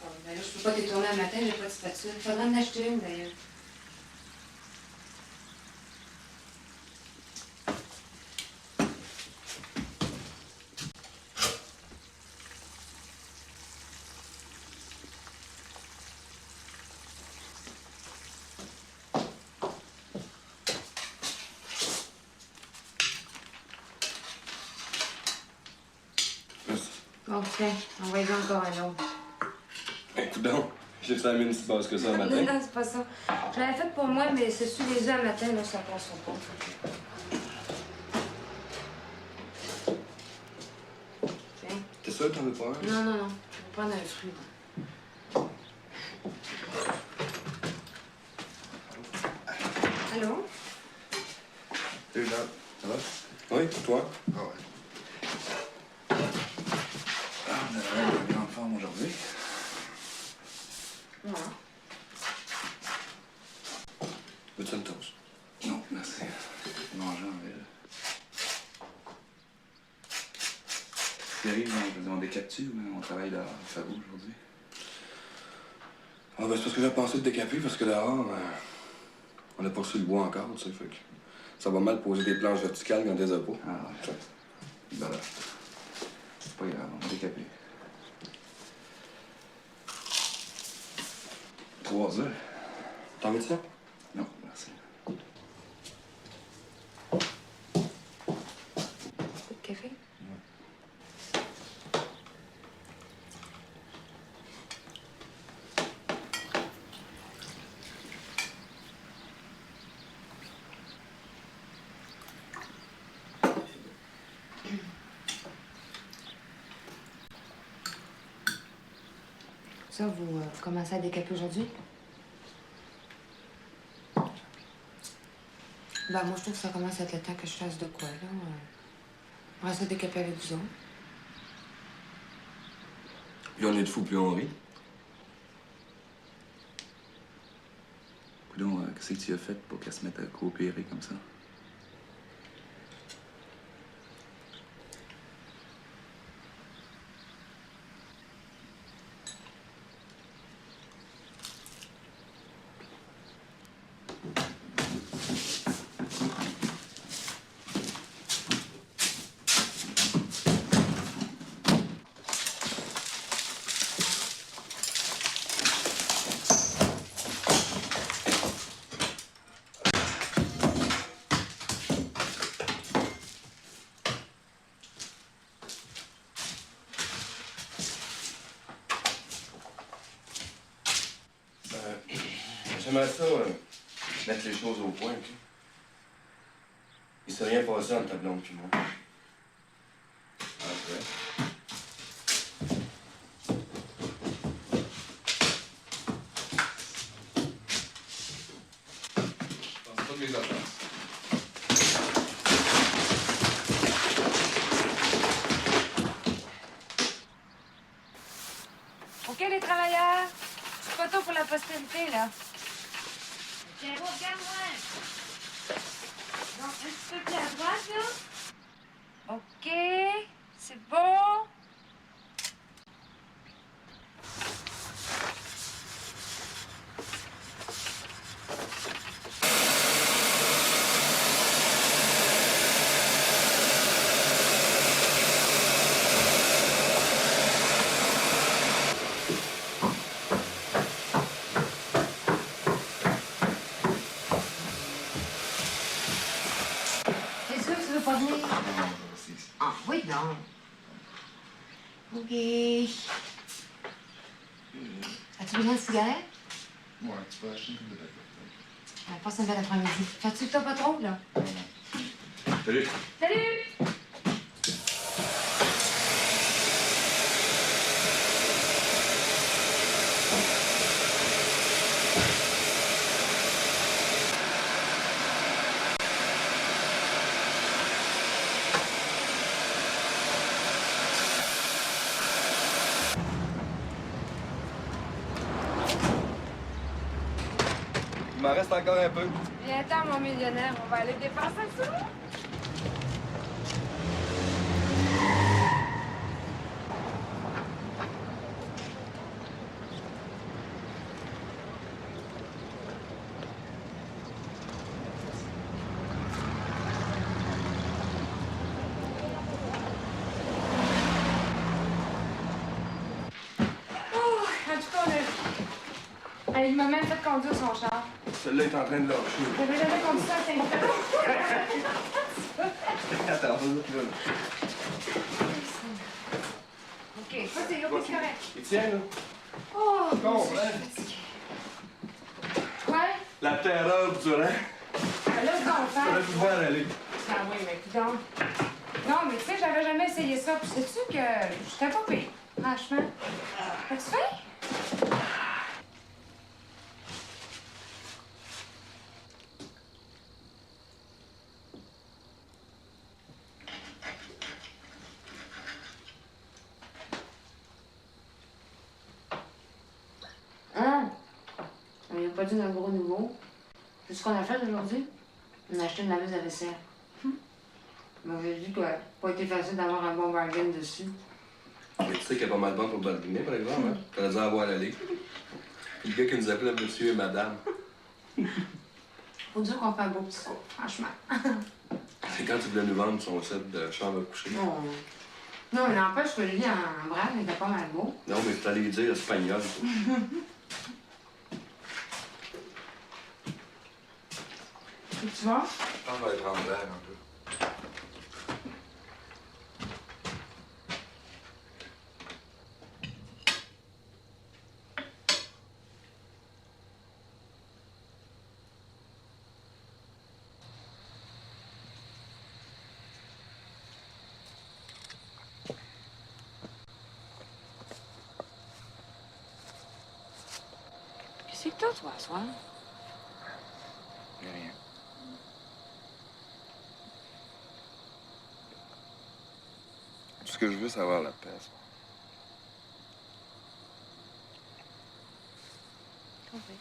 Oh, ben là, je peux pas détourner un matin, j'ai pas de spatule. Il faudrait en acheter une, d'ailleurs. Bon, tiens, envoyez-en encore un autre. Écoute donc, j'ai fait la mine si basse que ça le matin. Non, non, c'est pas ça. Je l'avais fait pour moi, mais c'est sur les œufs à matin, là, ça passera pas. Tiens. T'es sûr que t'en veux pas un? Non, non, non. Je vais prendre un fruit. Allô? Salut, Jean. Ça va? Oui, pour toi? Ah ouais. On a une grande forme aujourd'hui. Ouais. Veux-tu une toast? Non, merci. Manger en ville. Thierry, on décape-tu ou on travaille dehors? Il fait beau aujourd'hui? Ah, ben, c'est parce que j'ai pensé de décaper, parce que dehors, on n'a pas reçu le bois encore, tu sais, fait que ça va mal poser des planches verticales quand t'es à pas. Ah, ouais. Voilà. C'est pas grave, on va décaper. 3 œufs. T'en veux ça? Non, merci. Café? Ça, vous commencez à décaper aujourd'hui? Ben, moi, je trouve que ça commence à être le temps que je fasse de quoi, là. On va se décaper avec vous autres. Plus on est de fous, plus on rit. Coudonc, qu'est-ce que tu as fait pour qu'elle se mette à coopérer comme ça? J'aimerais ça mettre les choses au point, OK? Il s'est rien passé entre ta blonde puis moi. Après. photo pour la postérité, là. Tiens, regarde-moi. Donc, un petit peu plus à droite, là. OK. C'est beau. C'est sûr que tu veux pas venir? Ah, oui, non. OK. As-tu besoin de cigarettes? Ouais, tu peux acheter une coupe de papier. Passe une belle après-midi. Fais-tu que t'as pas trop, là? Salut. Salut! Il m'en reste encore un peu. Viens-t'en, mon millionnaire. On va aller dépenser ça. En tout cas, il m'a même fait conduire son char. Celui-là est en train de lâcher. J'avais jamais conduit ça à Saint-Nicolas. Attends, là. OK, ça, c'est là, c'est correct. Et tiens, là. Oh, Bon, je hein? suis fatiguée. Ouais? La terreur du rang. Ben là, c'est dans le Ça va faire. pouvoir aller. Ah oui, mais donc. Non, mais tu sais, j'avais jamais essayé ça. Puis sais-tu que j'étais pas pire, franchement. As-tu faim? Hein? Il a pas dit d'un gros nouveau. C'est ce qu'on a fait aujourd'hui? On a acheté une laveuse à vaisselle. Il m'avait dit que ça n'a pas été facile d'avoir un bon bargain dessus. Mais tu sais qu'elle est pas mal bonne pour barguiner, par exemple. Hein? T'aurais dû avoir l'aller. Le gars qui nous appelait monsieur et madame. Faut dire qu'on fait un beau petit coup, franchement. C'est quand tu voulais nous vendre son set de chambre à coucher. Non. Non, mais n'empêche que le lit en braille était pas mal beau. Non, mais tu allais dire espagnol. Et tu vois? Je pense qu'on va être en l'air un peu. Qu'est-ce que t'as, toi, ce soir? Rien. Tout ce que je veux, c'est avoir la paix. ça. Compris.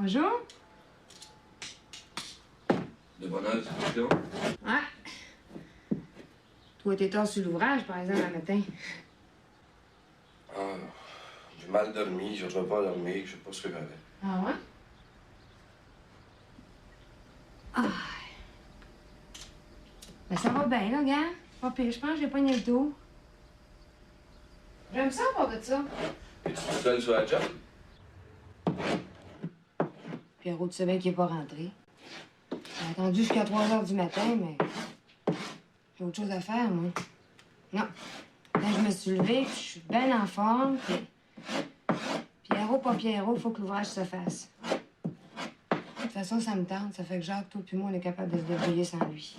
Bonjour. De bonne heure, discussion. Ouais. Toi, t'es tard sur l'ouvrage, par exemple, le matin. Ah, j'ai mal dormi, je ne pas dormir, je sais pas ce que j'avais. Ah ouais? Ah. Ben, ça va bien, là, gars. Pas pire, je pense que j'ai pas le dos. J'aime ça, à part de ça. Es-tu tout seul sur la job? Pierrot, tu savais qu'il n'est pas rentré. J'ai attendu jusqu'à 3 heures du matin, mais j'ai autre chose à faire, moi. Non. Là, je me suis levée, puis je suis bien en forme, puis... Pierrot, pas Pierrot, faut que l'ouvrage se fasse. De toute façon, ça me tente. Ça fait que Jacques, toi puis moi, on est capable de se débrouiller sans lui.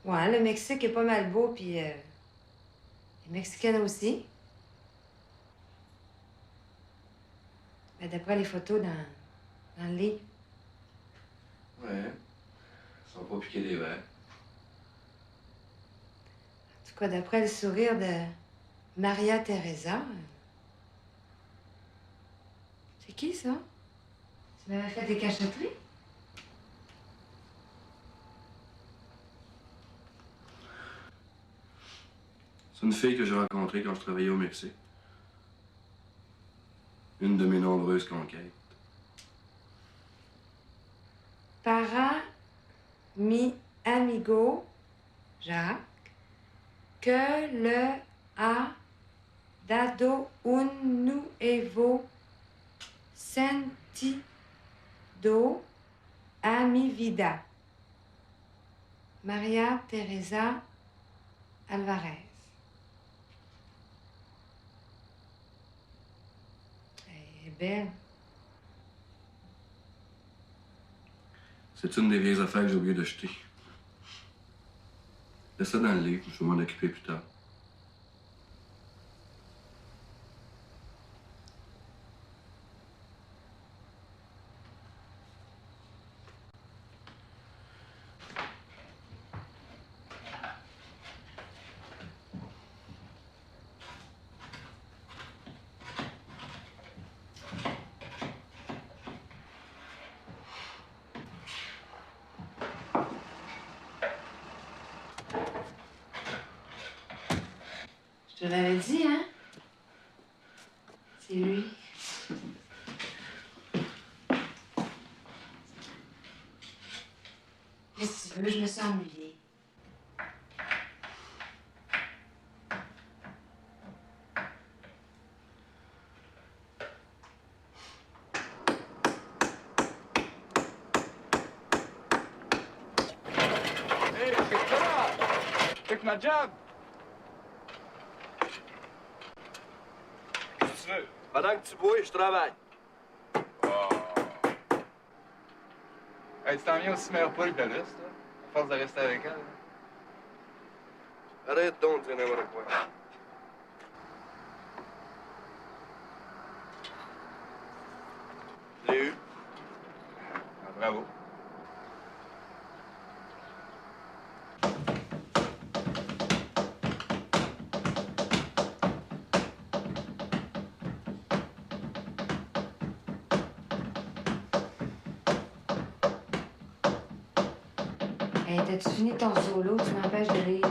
Ouais, le Mexique est pas mal beau, puis les Mexicaines aussi. Ben, d'après les photos dans le lit. Ouais. Ils sont pas piqués des verres. En tout cas, d'après le sourire de Maria Teresa. C'est qui, ça? Tu m'avais fait des cachotteries? C'est une fille que j'ai rencontrée quand je travaillais au Mexique. Une de mes nombreuses conquêtes. Para mi amigo Jacques, que le ha dado un nuevo sentido a mi vida. Maria Teresa Alvarez. Elle est belle. C'est une des vieilles affaires que j'ai oublié d'acheter. Laisse ça dans le livre, je vais m'en occuper plus tard. Je te l'avais dit, hein? C'est lui. Qu'est-ce que tu veux? Je me suis ennuyée. Hey, c'est ça! Fais ma job! Qu'est-ce que tu veux? Pendant que tu bois, je travaille. Hey, tu t'en viens aussi meilleur pas le de l'Est, là, à force de rester avec elle. Arrête donc de dire n'importe quoi. Je l'ai eu. Ah, bravo. Hey, t'as-tu fini ton solo? Tu m'empêches de rire.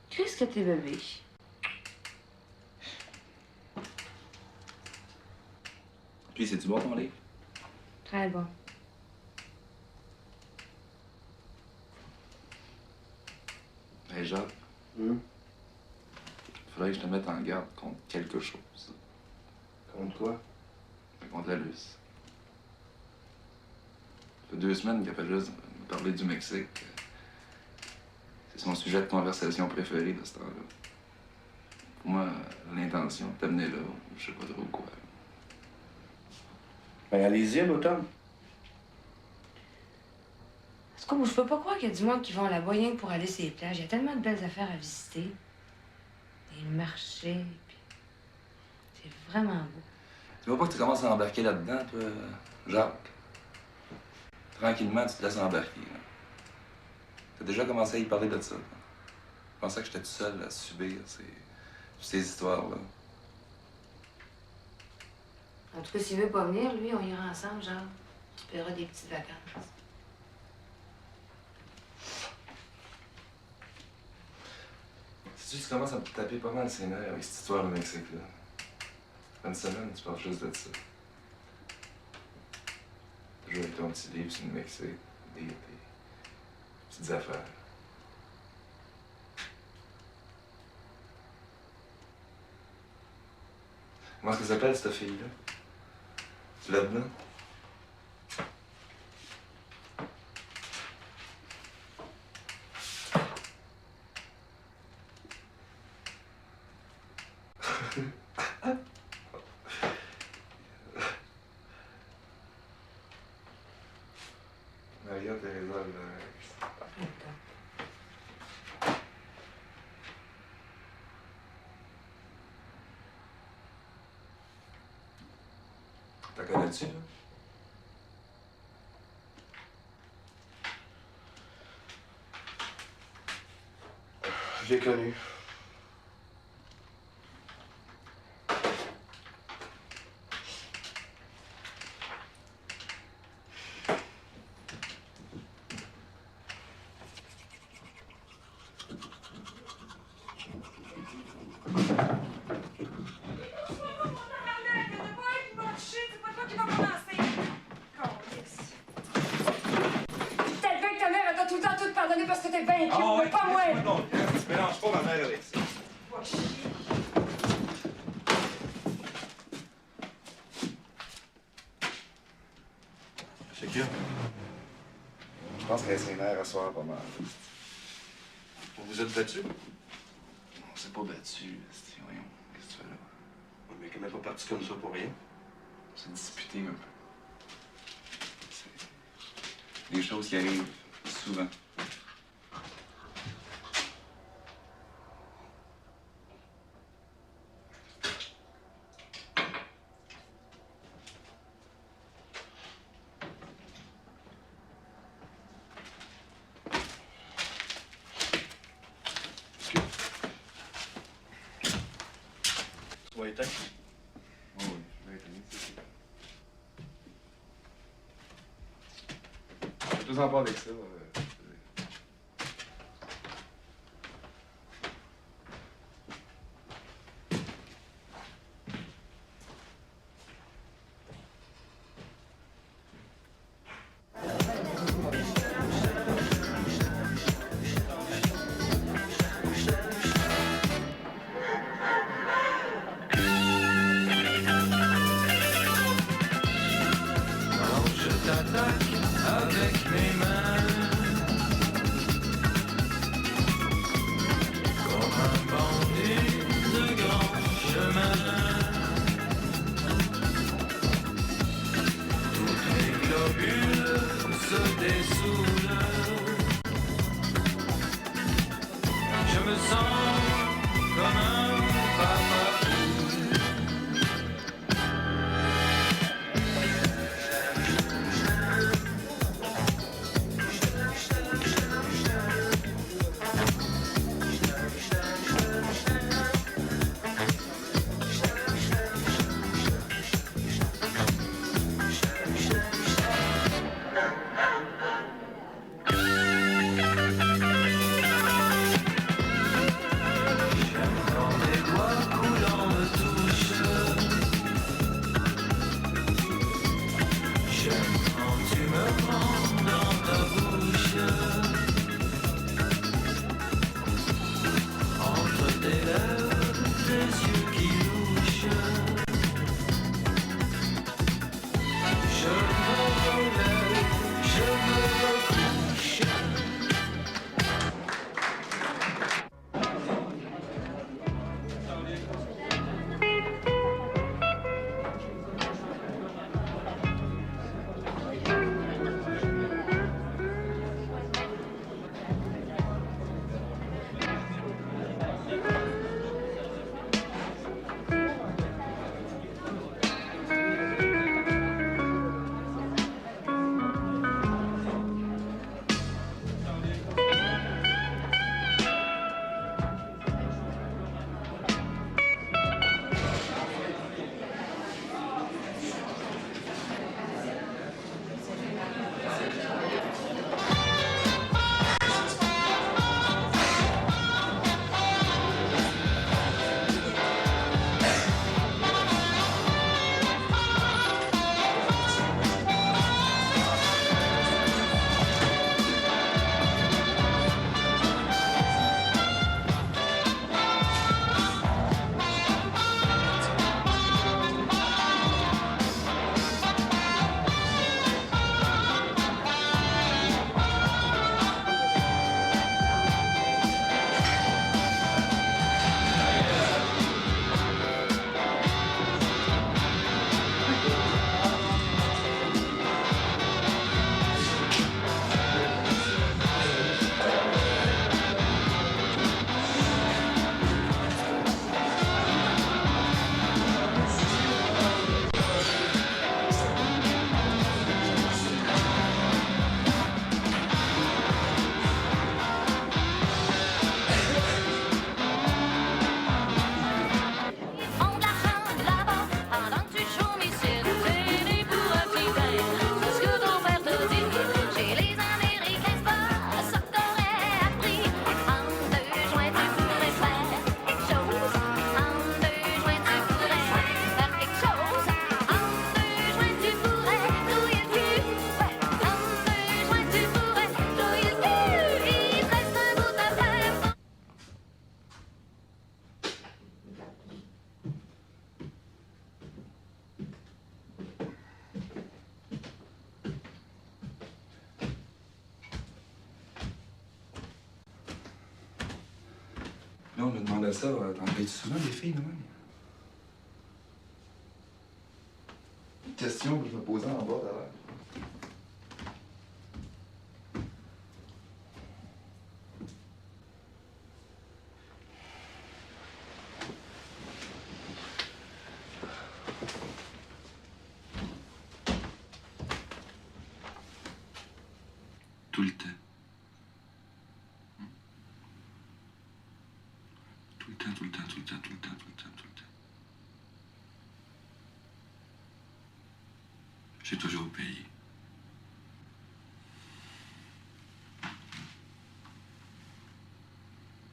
Qu'est-ce que t'es bébé? Puis, c'est-tu bon ton livre? Très bon. Hey, Jacques. Faudrait que je te mette en garde contre quelque chose. Contre quoi? Contre la Luce. Ça fait 2 semaines qu'elle fait juste me parler du Mexique. C'est son sujet de conversation préféré de ce temps-là. Pour moi, l'intention de t'amener là, je sais pas trop quoi. Ben, allez-y à l'automne. Parce que moi, je peux pas croire qu'il y a du monde qui vont là-bas rien que pour aller sur les plages. Il y a tellement de belles affaires à visiter. Des marchés, puis c'est vraiment beau. Tu vois pas que tu commences à embarquer là-dedans, toi, Jacques? Tranquillement, tu te laisses embarquer. Là. T'as déjà commencé à y parler de ça. Là. Je pensais que j'étais tout seul à subir ces histoires-là. En tout cas, s'il veut pas venir, lui, on ira ensemble, genre. On se paiera des petites vacances. Si tu commences à te taper pas mal ses nerfs avec cette histoire de Mexique-là. Une semaine, tu parles juste de ça. Toujours avec ton petit livre sur le Mexique, des petites affaires. Comment est-ce qu'elle s'appelle, cette fille-là? Tu l'as dedans? Maria Teresa Alvarez. T'as connais-tu, là? Je l'ai connu. Parce que t'es vaincu, mais pas moi! Non, tu mélanges pas ma mère avec ça. Chacun. Je pense qu'elle s'est nerfs à soir pas mal. Vous vous êtes battu? On s'est pas battu, voyons. Qu'est-ce que tu fais là? Mais qu'elle n'est pas partie comme ça pour rien. On s'est disputé un peu. C'est des choses qui arrivent souvent. Tu vas éteindre? Oui, je vais éteindre. Je te en pas avec ça. Avec mes mains, comme un bandit de grand chemin, toutes mes globules se dessoulent. Je me sens comme un papa. Là, on me demandait ça. T'en payes souvent des filles, de même? Une question que je me posais en bas d'ailleurs. Tout le temps. Tout le temps, tout le temps, tout le temps, tout le temps, tout le temps, tout le temps. J'ai toujours payé.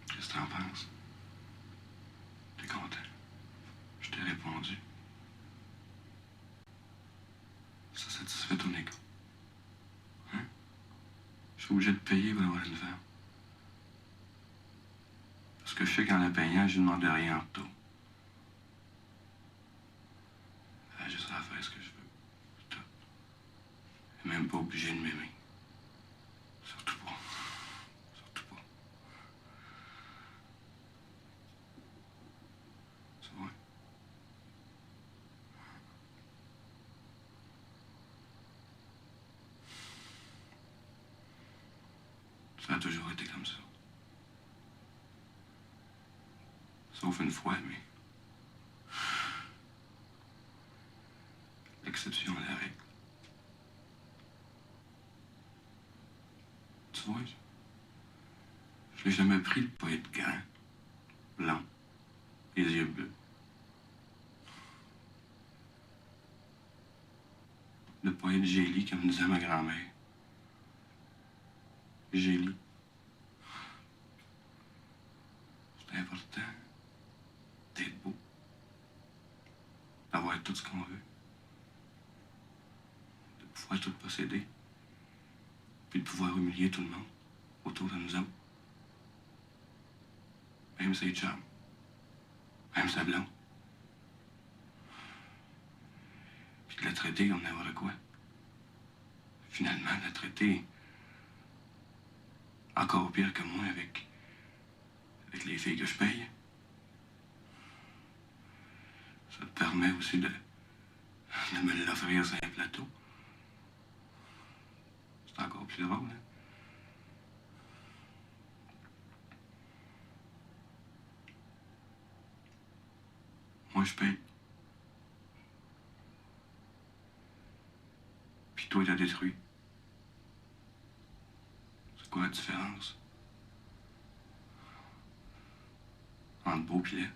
Qu'est-ce que t'en penses? T'es content? Je t'ai répondu. Ça satisfait ton égo. Hein? Je suis obligé de payer pour avoir une femme. Parce que je sais qu'en la payant, je ne demande rien en retour. Elle a juste à faire ce que je veux. C'est tout. Elle n'est même pas obligée de m'aimer. Surtout pas. Surtout pas. C'est vrai. Ça a toujours été comme ça. Sauf une fois, mais... l'exception à la règle. Tu vois, je l'ai jamais pris de pas être grand, blanc, les yeux bleus. De pas être géli, comme disait ma grand-mère. Géli. C'est important d'être beau, d'avoir tout ce qu'on veut, de pouvoir tout posséder, puis de pouvoir humilier tout le monde autour de nous autres. Même ses chums, même sa blonde. Puis de la traiter comme n'importe quoi. Finalement, de la traiter encore pire que moi avec les filles que je paye. Ça te permet aussi de me l'offrir sur un plateau. C'est encore plus drôle, hein? Moi, je paye. Puis toi, t'as détruit. C'est quoi la différence entre beau et laid?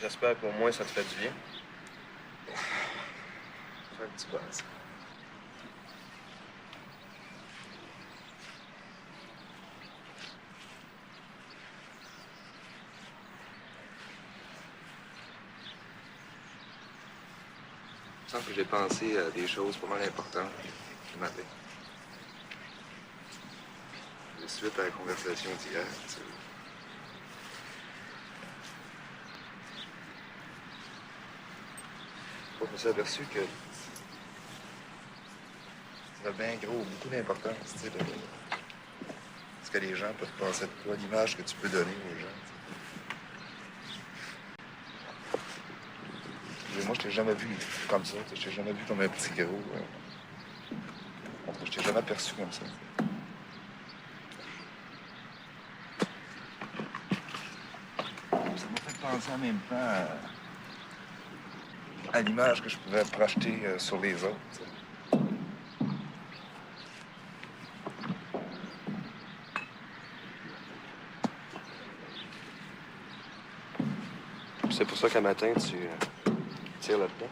J'espère qu'au moins ça te fait du bien. Fais un petit buzz. Il me semble que j'ai pensé à des choses pas mal importantes ce matin. Suite à la conversation d'hier, tu sais. Je me suis aperçu que ça a bien gros, beaucoup d'importance, tu sais, ce que les gens peuvent penser de toi, l'image que tu peux donner aux gens. Moi, je t'ai jamais vu comme ça. Je t'ai jamais vu comme un petit gros. Je t'ai jamais perçu comme ça. Ça m'a fait penser en même temps à l'image que je pouvais projeter sur les autres. T'sais. C'est pour ça qu'un matin, tu tires là-dedans.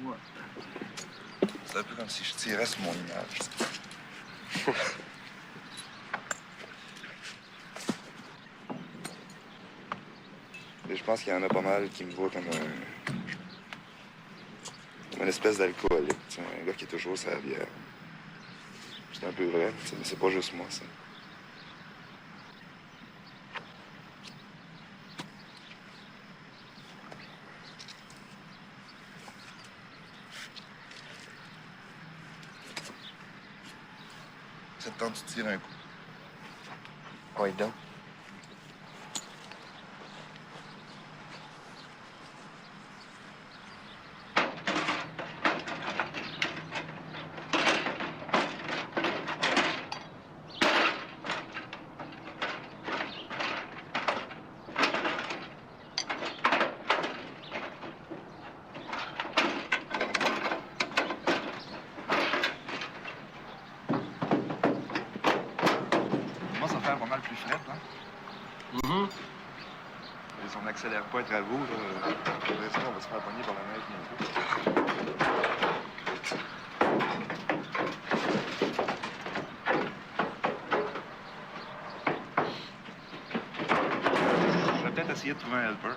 Ouais. C'est un peu comme si je tirais sur mon image. Et je pense qu'il y en a pas mal qui me voient comme une espèce d'alcoolique. Un gars qui est toujours sa bière. C'est un peu vrai, mais c'est pas juste moi, ça. Ça te tente de tirer un coup? Oui, donc. Plus frais, hein? Et si on n'accélère pas les travaux, j'ai l'impression qu'on va se faire pogner par la neige bientôt. Je vais peut-être essayer de trouver un helper.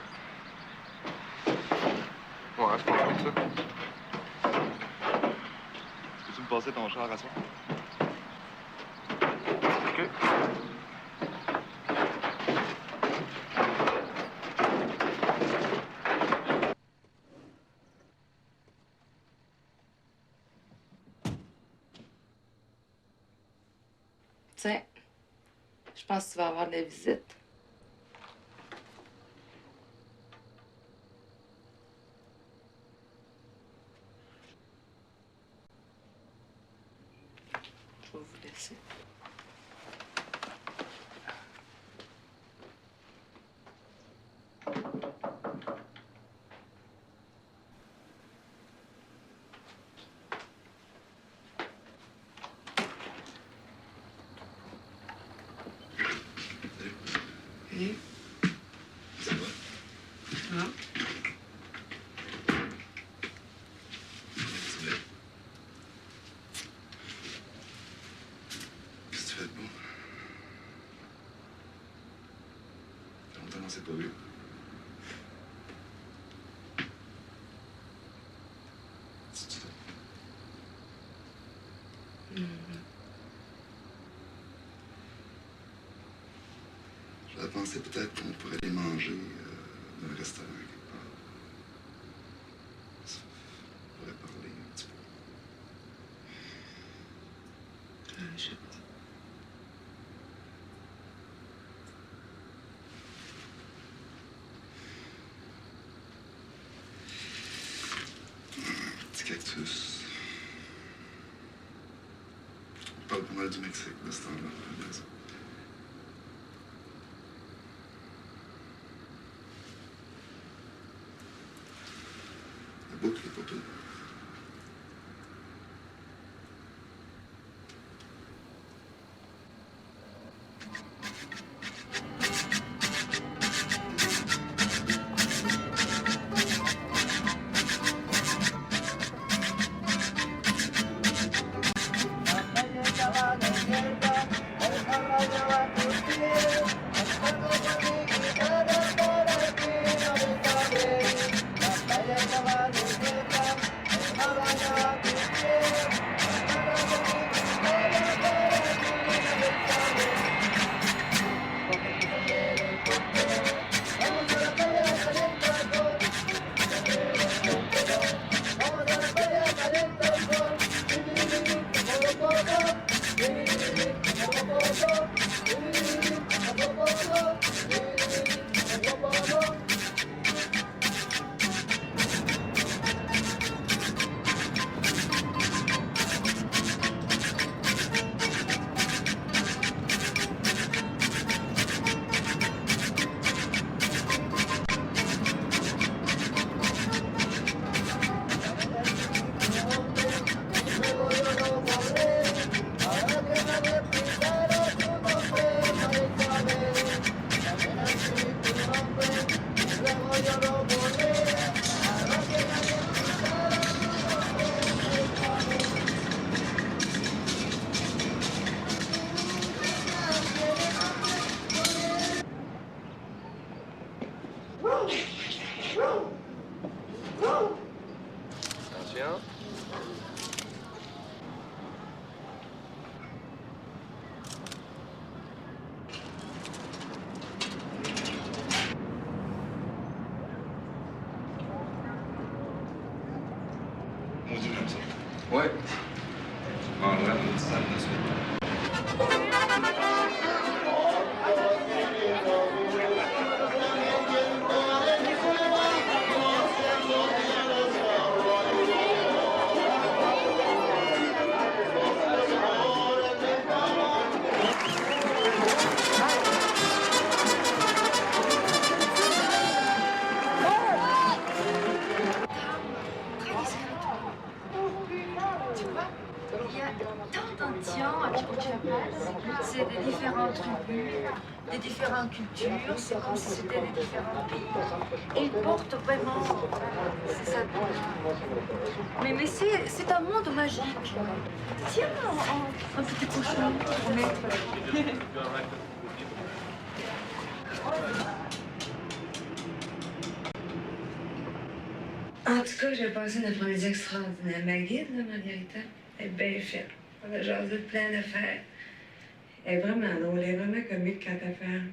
Ouais, c'est pas mal, ça. Peux-tu me passer ton char à soi? OK. Tiens, je pense que tu vas avoir de la visite. Je vais vous laisser. Salut. Ça va? Ah. C'est vrai. Qu'est-ce que tu fais de beau? Ça fait longtemps qu'on s'est pas vu. C'est ça? J'avais pensé peut-être qu'on pourrait aller manger dans un restaurant quelque part. Ça, on pourrait parler un petit peu. Je sais pas. Petit cactus. On parle pas mal du Mexique de ce temps-là, à la maison. La boucle est pas pire. C'est des différentes tribus, des différentes cultures, c'est comme si c'était des différents pays. Et ils portent vraiment, c'est ça. Mais c'est un monde magique. Tiens, un petit cochon pour mettre. En tout cas, j'ai passé une après-midi extraordinaire. Ma guide, là, Margarita, elle est bien faite. On a jasé de plein d'affaires. Elle est vraiment drôle, elle est vraiment comique quand elle parle.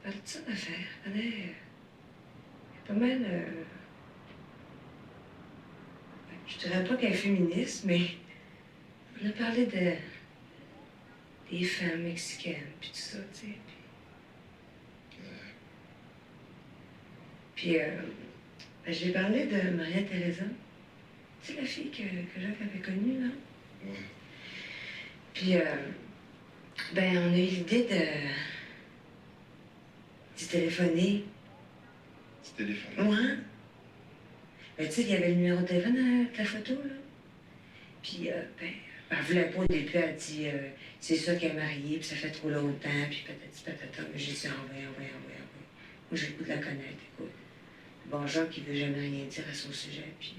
Elle parle de ça d'affaires. Elle est pas mal... Je dirais pas qu'elle est féministe, mais on a parlé des femmes mexicaines, puis tout ça, tu sais. Puis, ben, j'ai parlé de Maria Teresa. Tu sais, la fille que Jacques avait connue, là? Ouais. Puis, ben, on a eu l'idée d'y téléphoner. Tu téléphones? Ouais. Ben, tu sais, il y avait le numéro de téléphone avec la photo, là. Puis, ben, elle voulait pas au début, elle dit, c'est ça qu'elle est mariée, puis ça fait trop longtemps, puis patati patata. Mais j'ai dit, envoie. Moi, j'ai le goût de la connaître, écoute. Bon, Jacques, il veut jamais rien dire à son sujet, puis...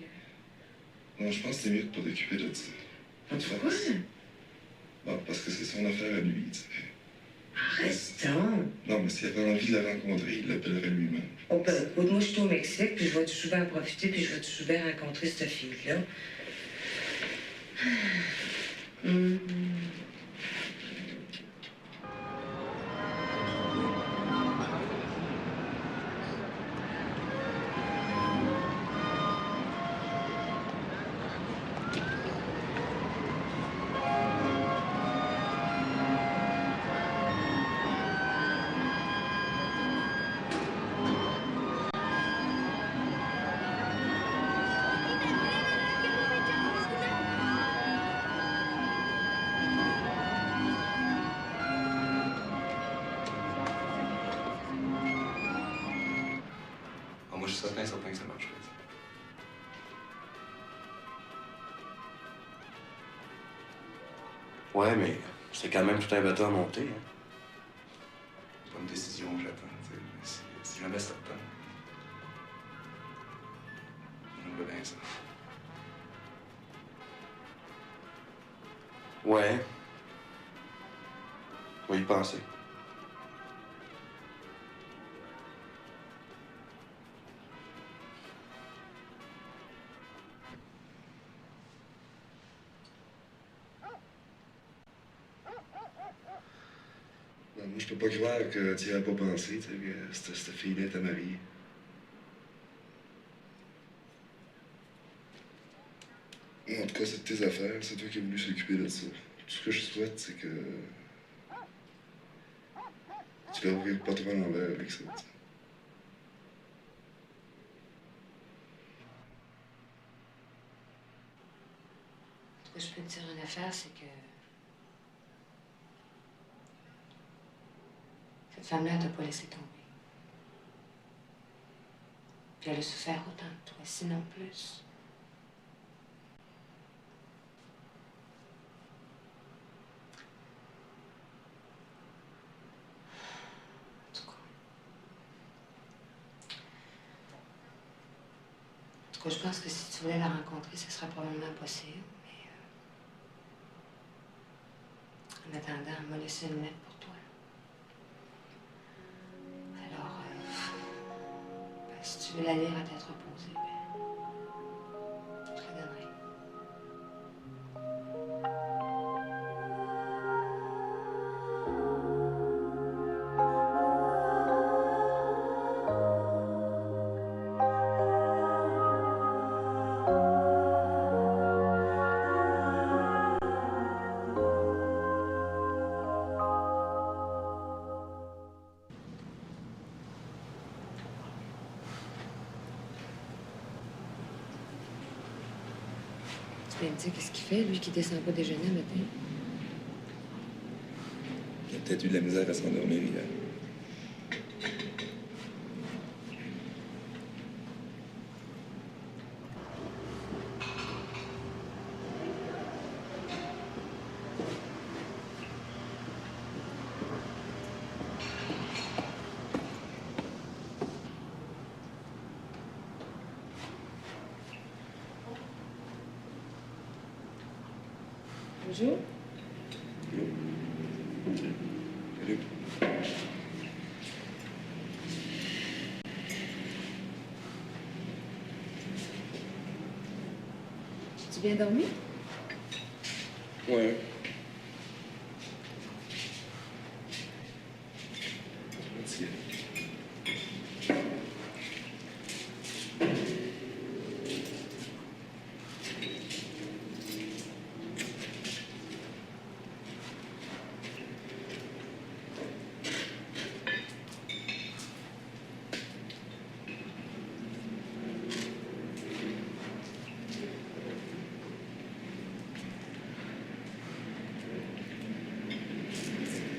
Non, je pense que c'est mieux de pas t'occuper de ça. Pourquoi? Bon, parce que c'est son affaire à lui, tu sais. Arrête donc! Non, mais s'il avait envie de la rencontrer, il l'appellerait lui-même. Oh, ben, écoute, moi, je suis au Mexique, puis je vais tout souvent en profiter, puis je vais tout souvent rencontrer cette fille-là. Moi, je suis certain que ça marcherait. Ouais, mais c'est quand même tout un bateau à monter, hein. C'est pas une décision que j'attends, tu sais. Mais si jamais ça te tente, on veut bien ça. Ouais. On va y penser. Non, moi, je peux pas croire que tu y as pas pensé, tu sais, que cette fille-là était mariée. En tout cas, c'est de tes affaires. C'est toi qui as voulu s'occuper de ça. Tout ce que je souhaite, c'est que tu la reviens pas trop à l'envers avec ça, tu sais. Ce que je peux te dire une affaire, c'est que cette femme-là, elle t'a pas laissé tomber. Puis elle a souffert autant que toi, sinon plus. En tout cas, je pense que si tu voulais la rencontrer, ce serait probablement possible, mais... En attendant, elle m'a laissé une lettre pour toi. Alors, ben, si tu veux la lire à tête reposée, ben, je te la donnerai. Tu viens me dire qu'est-ce qu'il fait, lui, qui descend pas déjeuner le matin? Il a peut-être eu de la misère à s'endormir hier. Bonjour. Salut. Tu bien dormi? Ouais. Merci.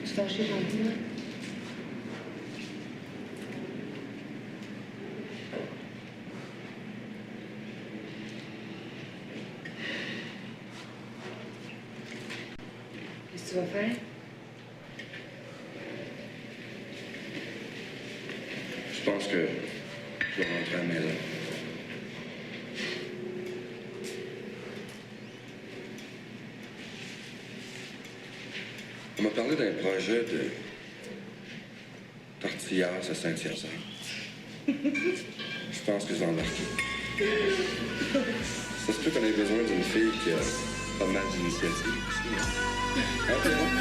Tu t'en chies dans le Qu'est-ce que tu vas faire? Je pense que je vais rentrer à la maison. On m'a parlé d'un projet de tortillas à Saint-Hyacinthe. Je pense que je vais embarquer. Ça se peut qu'on ait besoin d'une fille qui a pas mal d'initiatives aussi. Ok.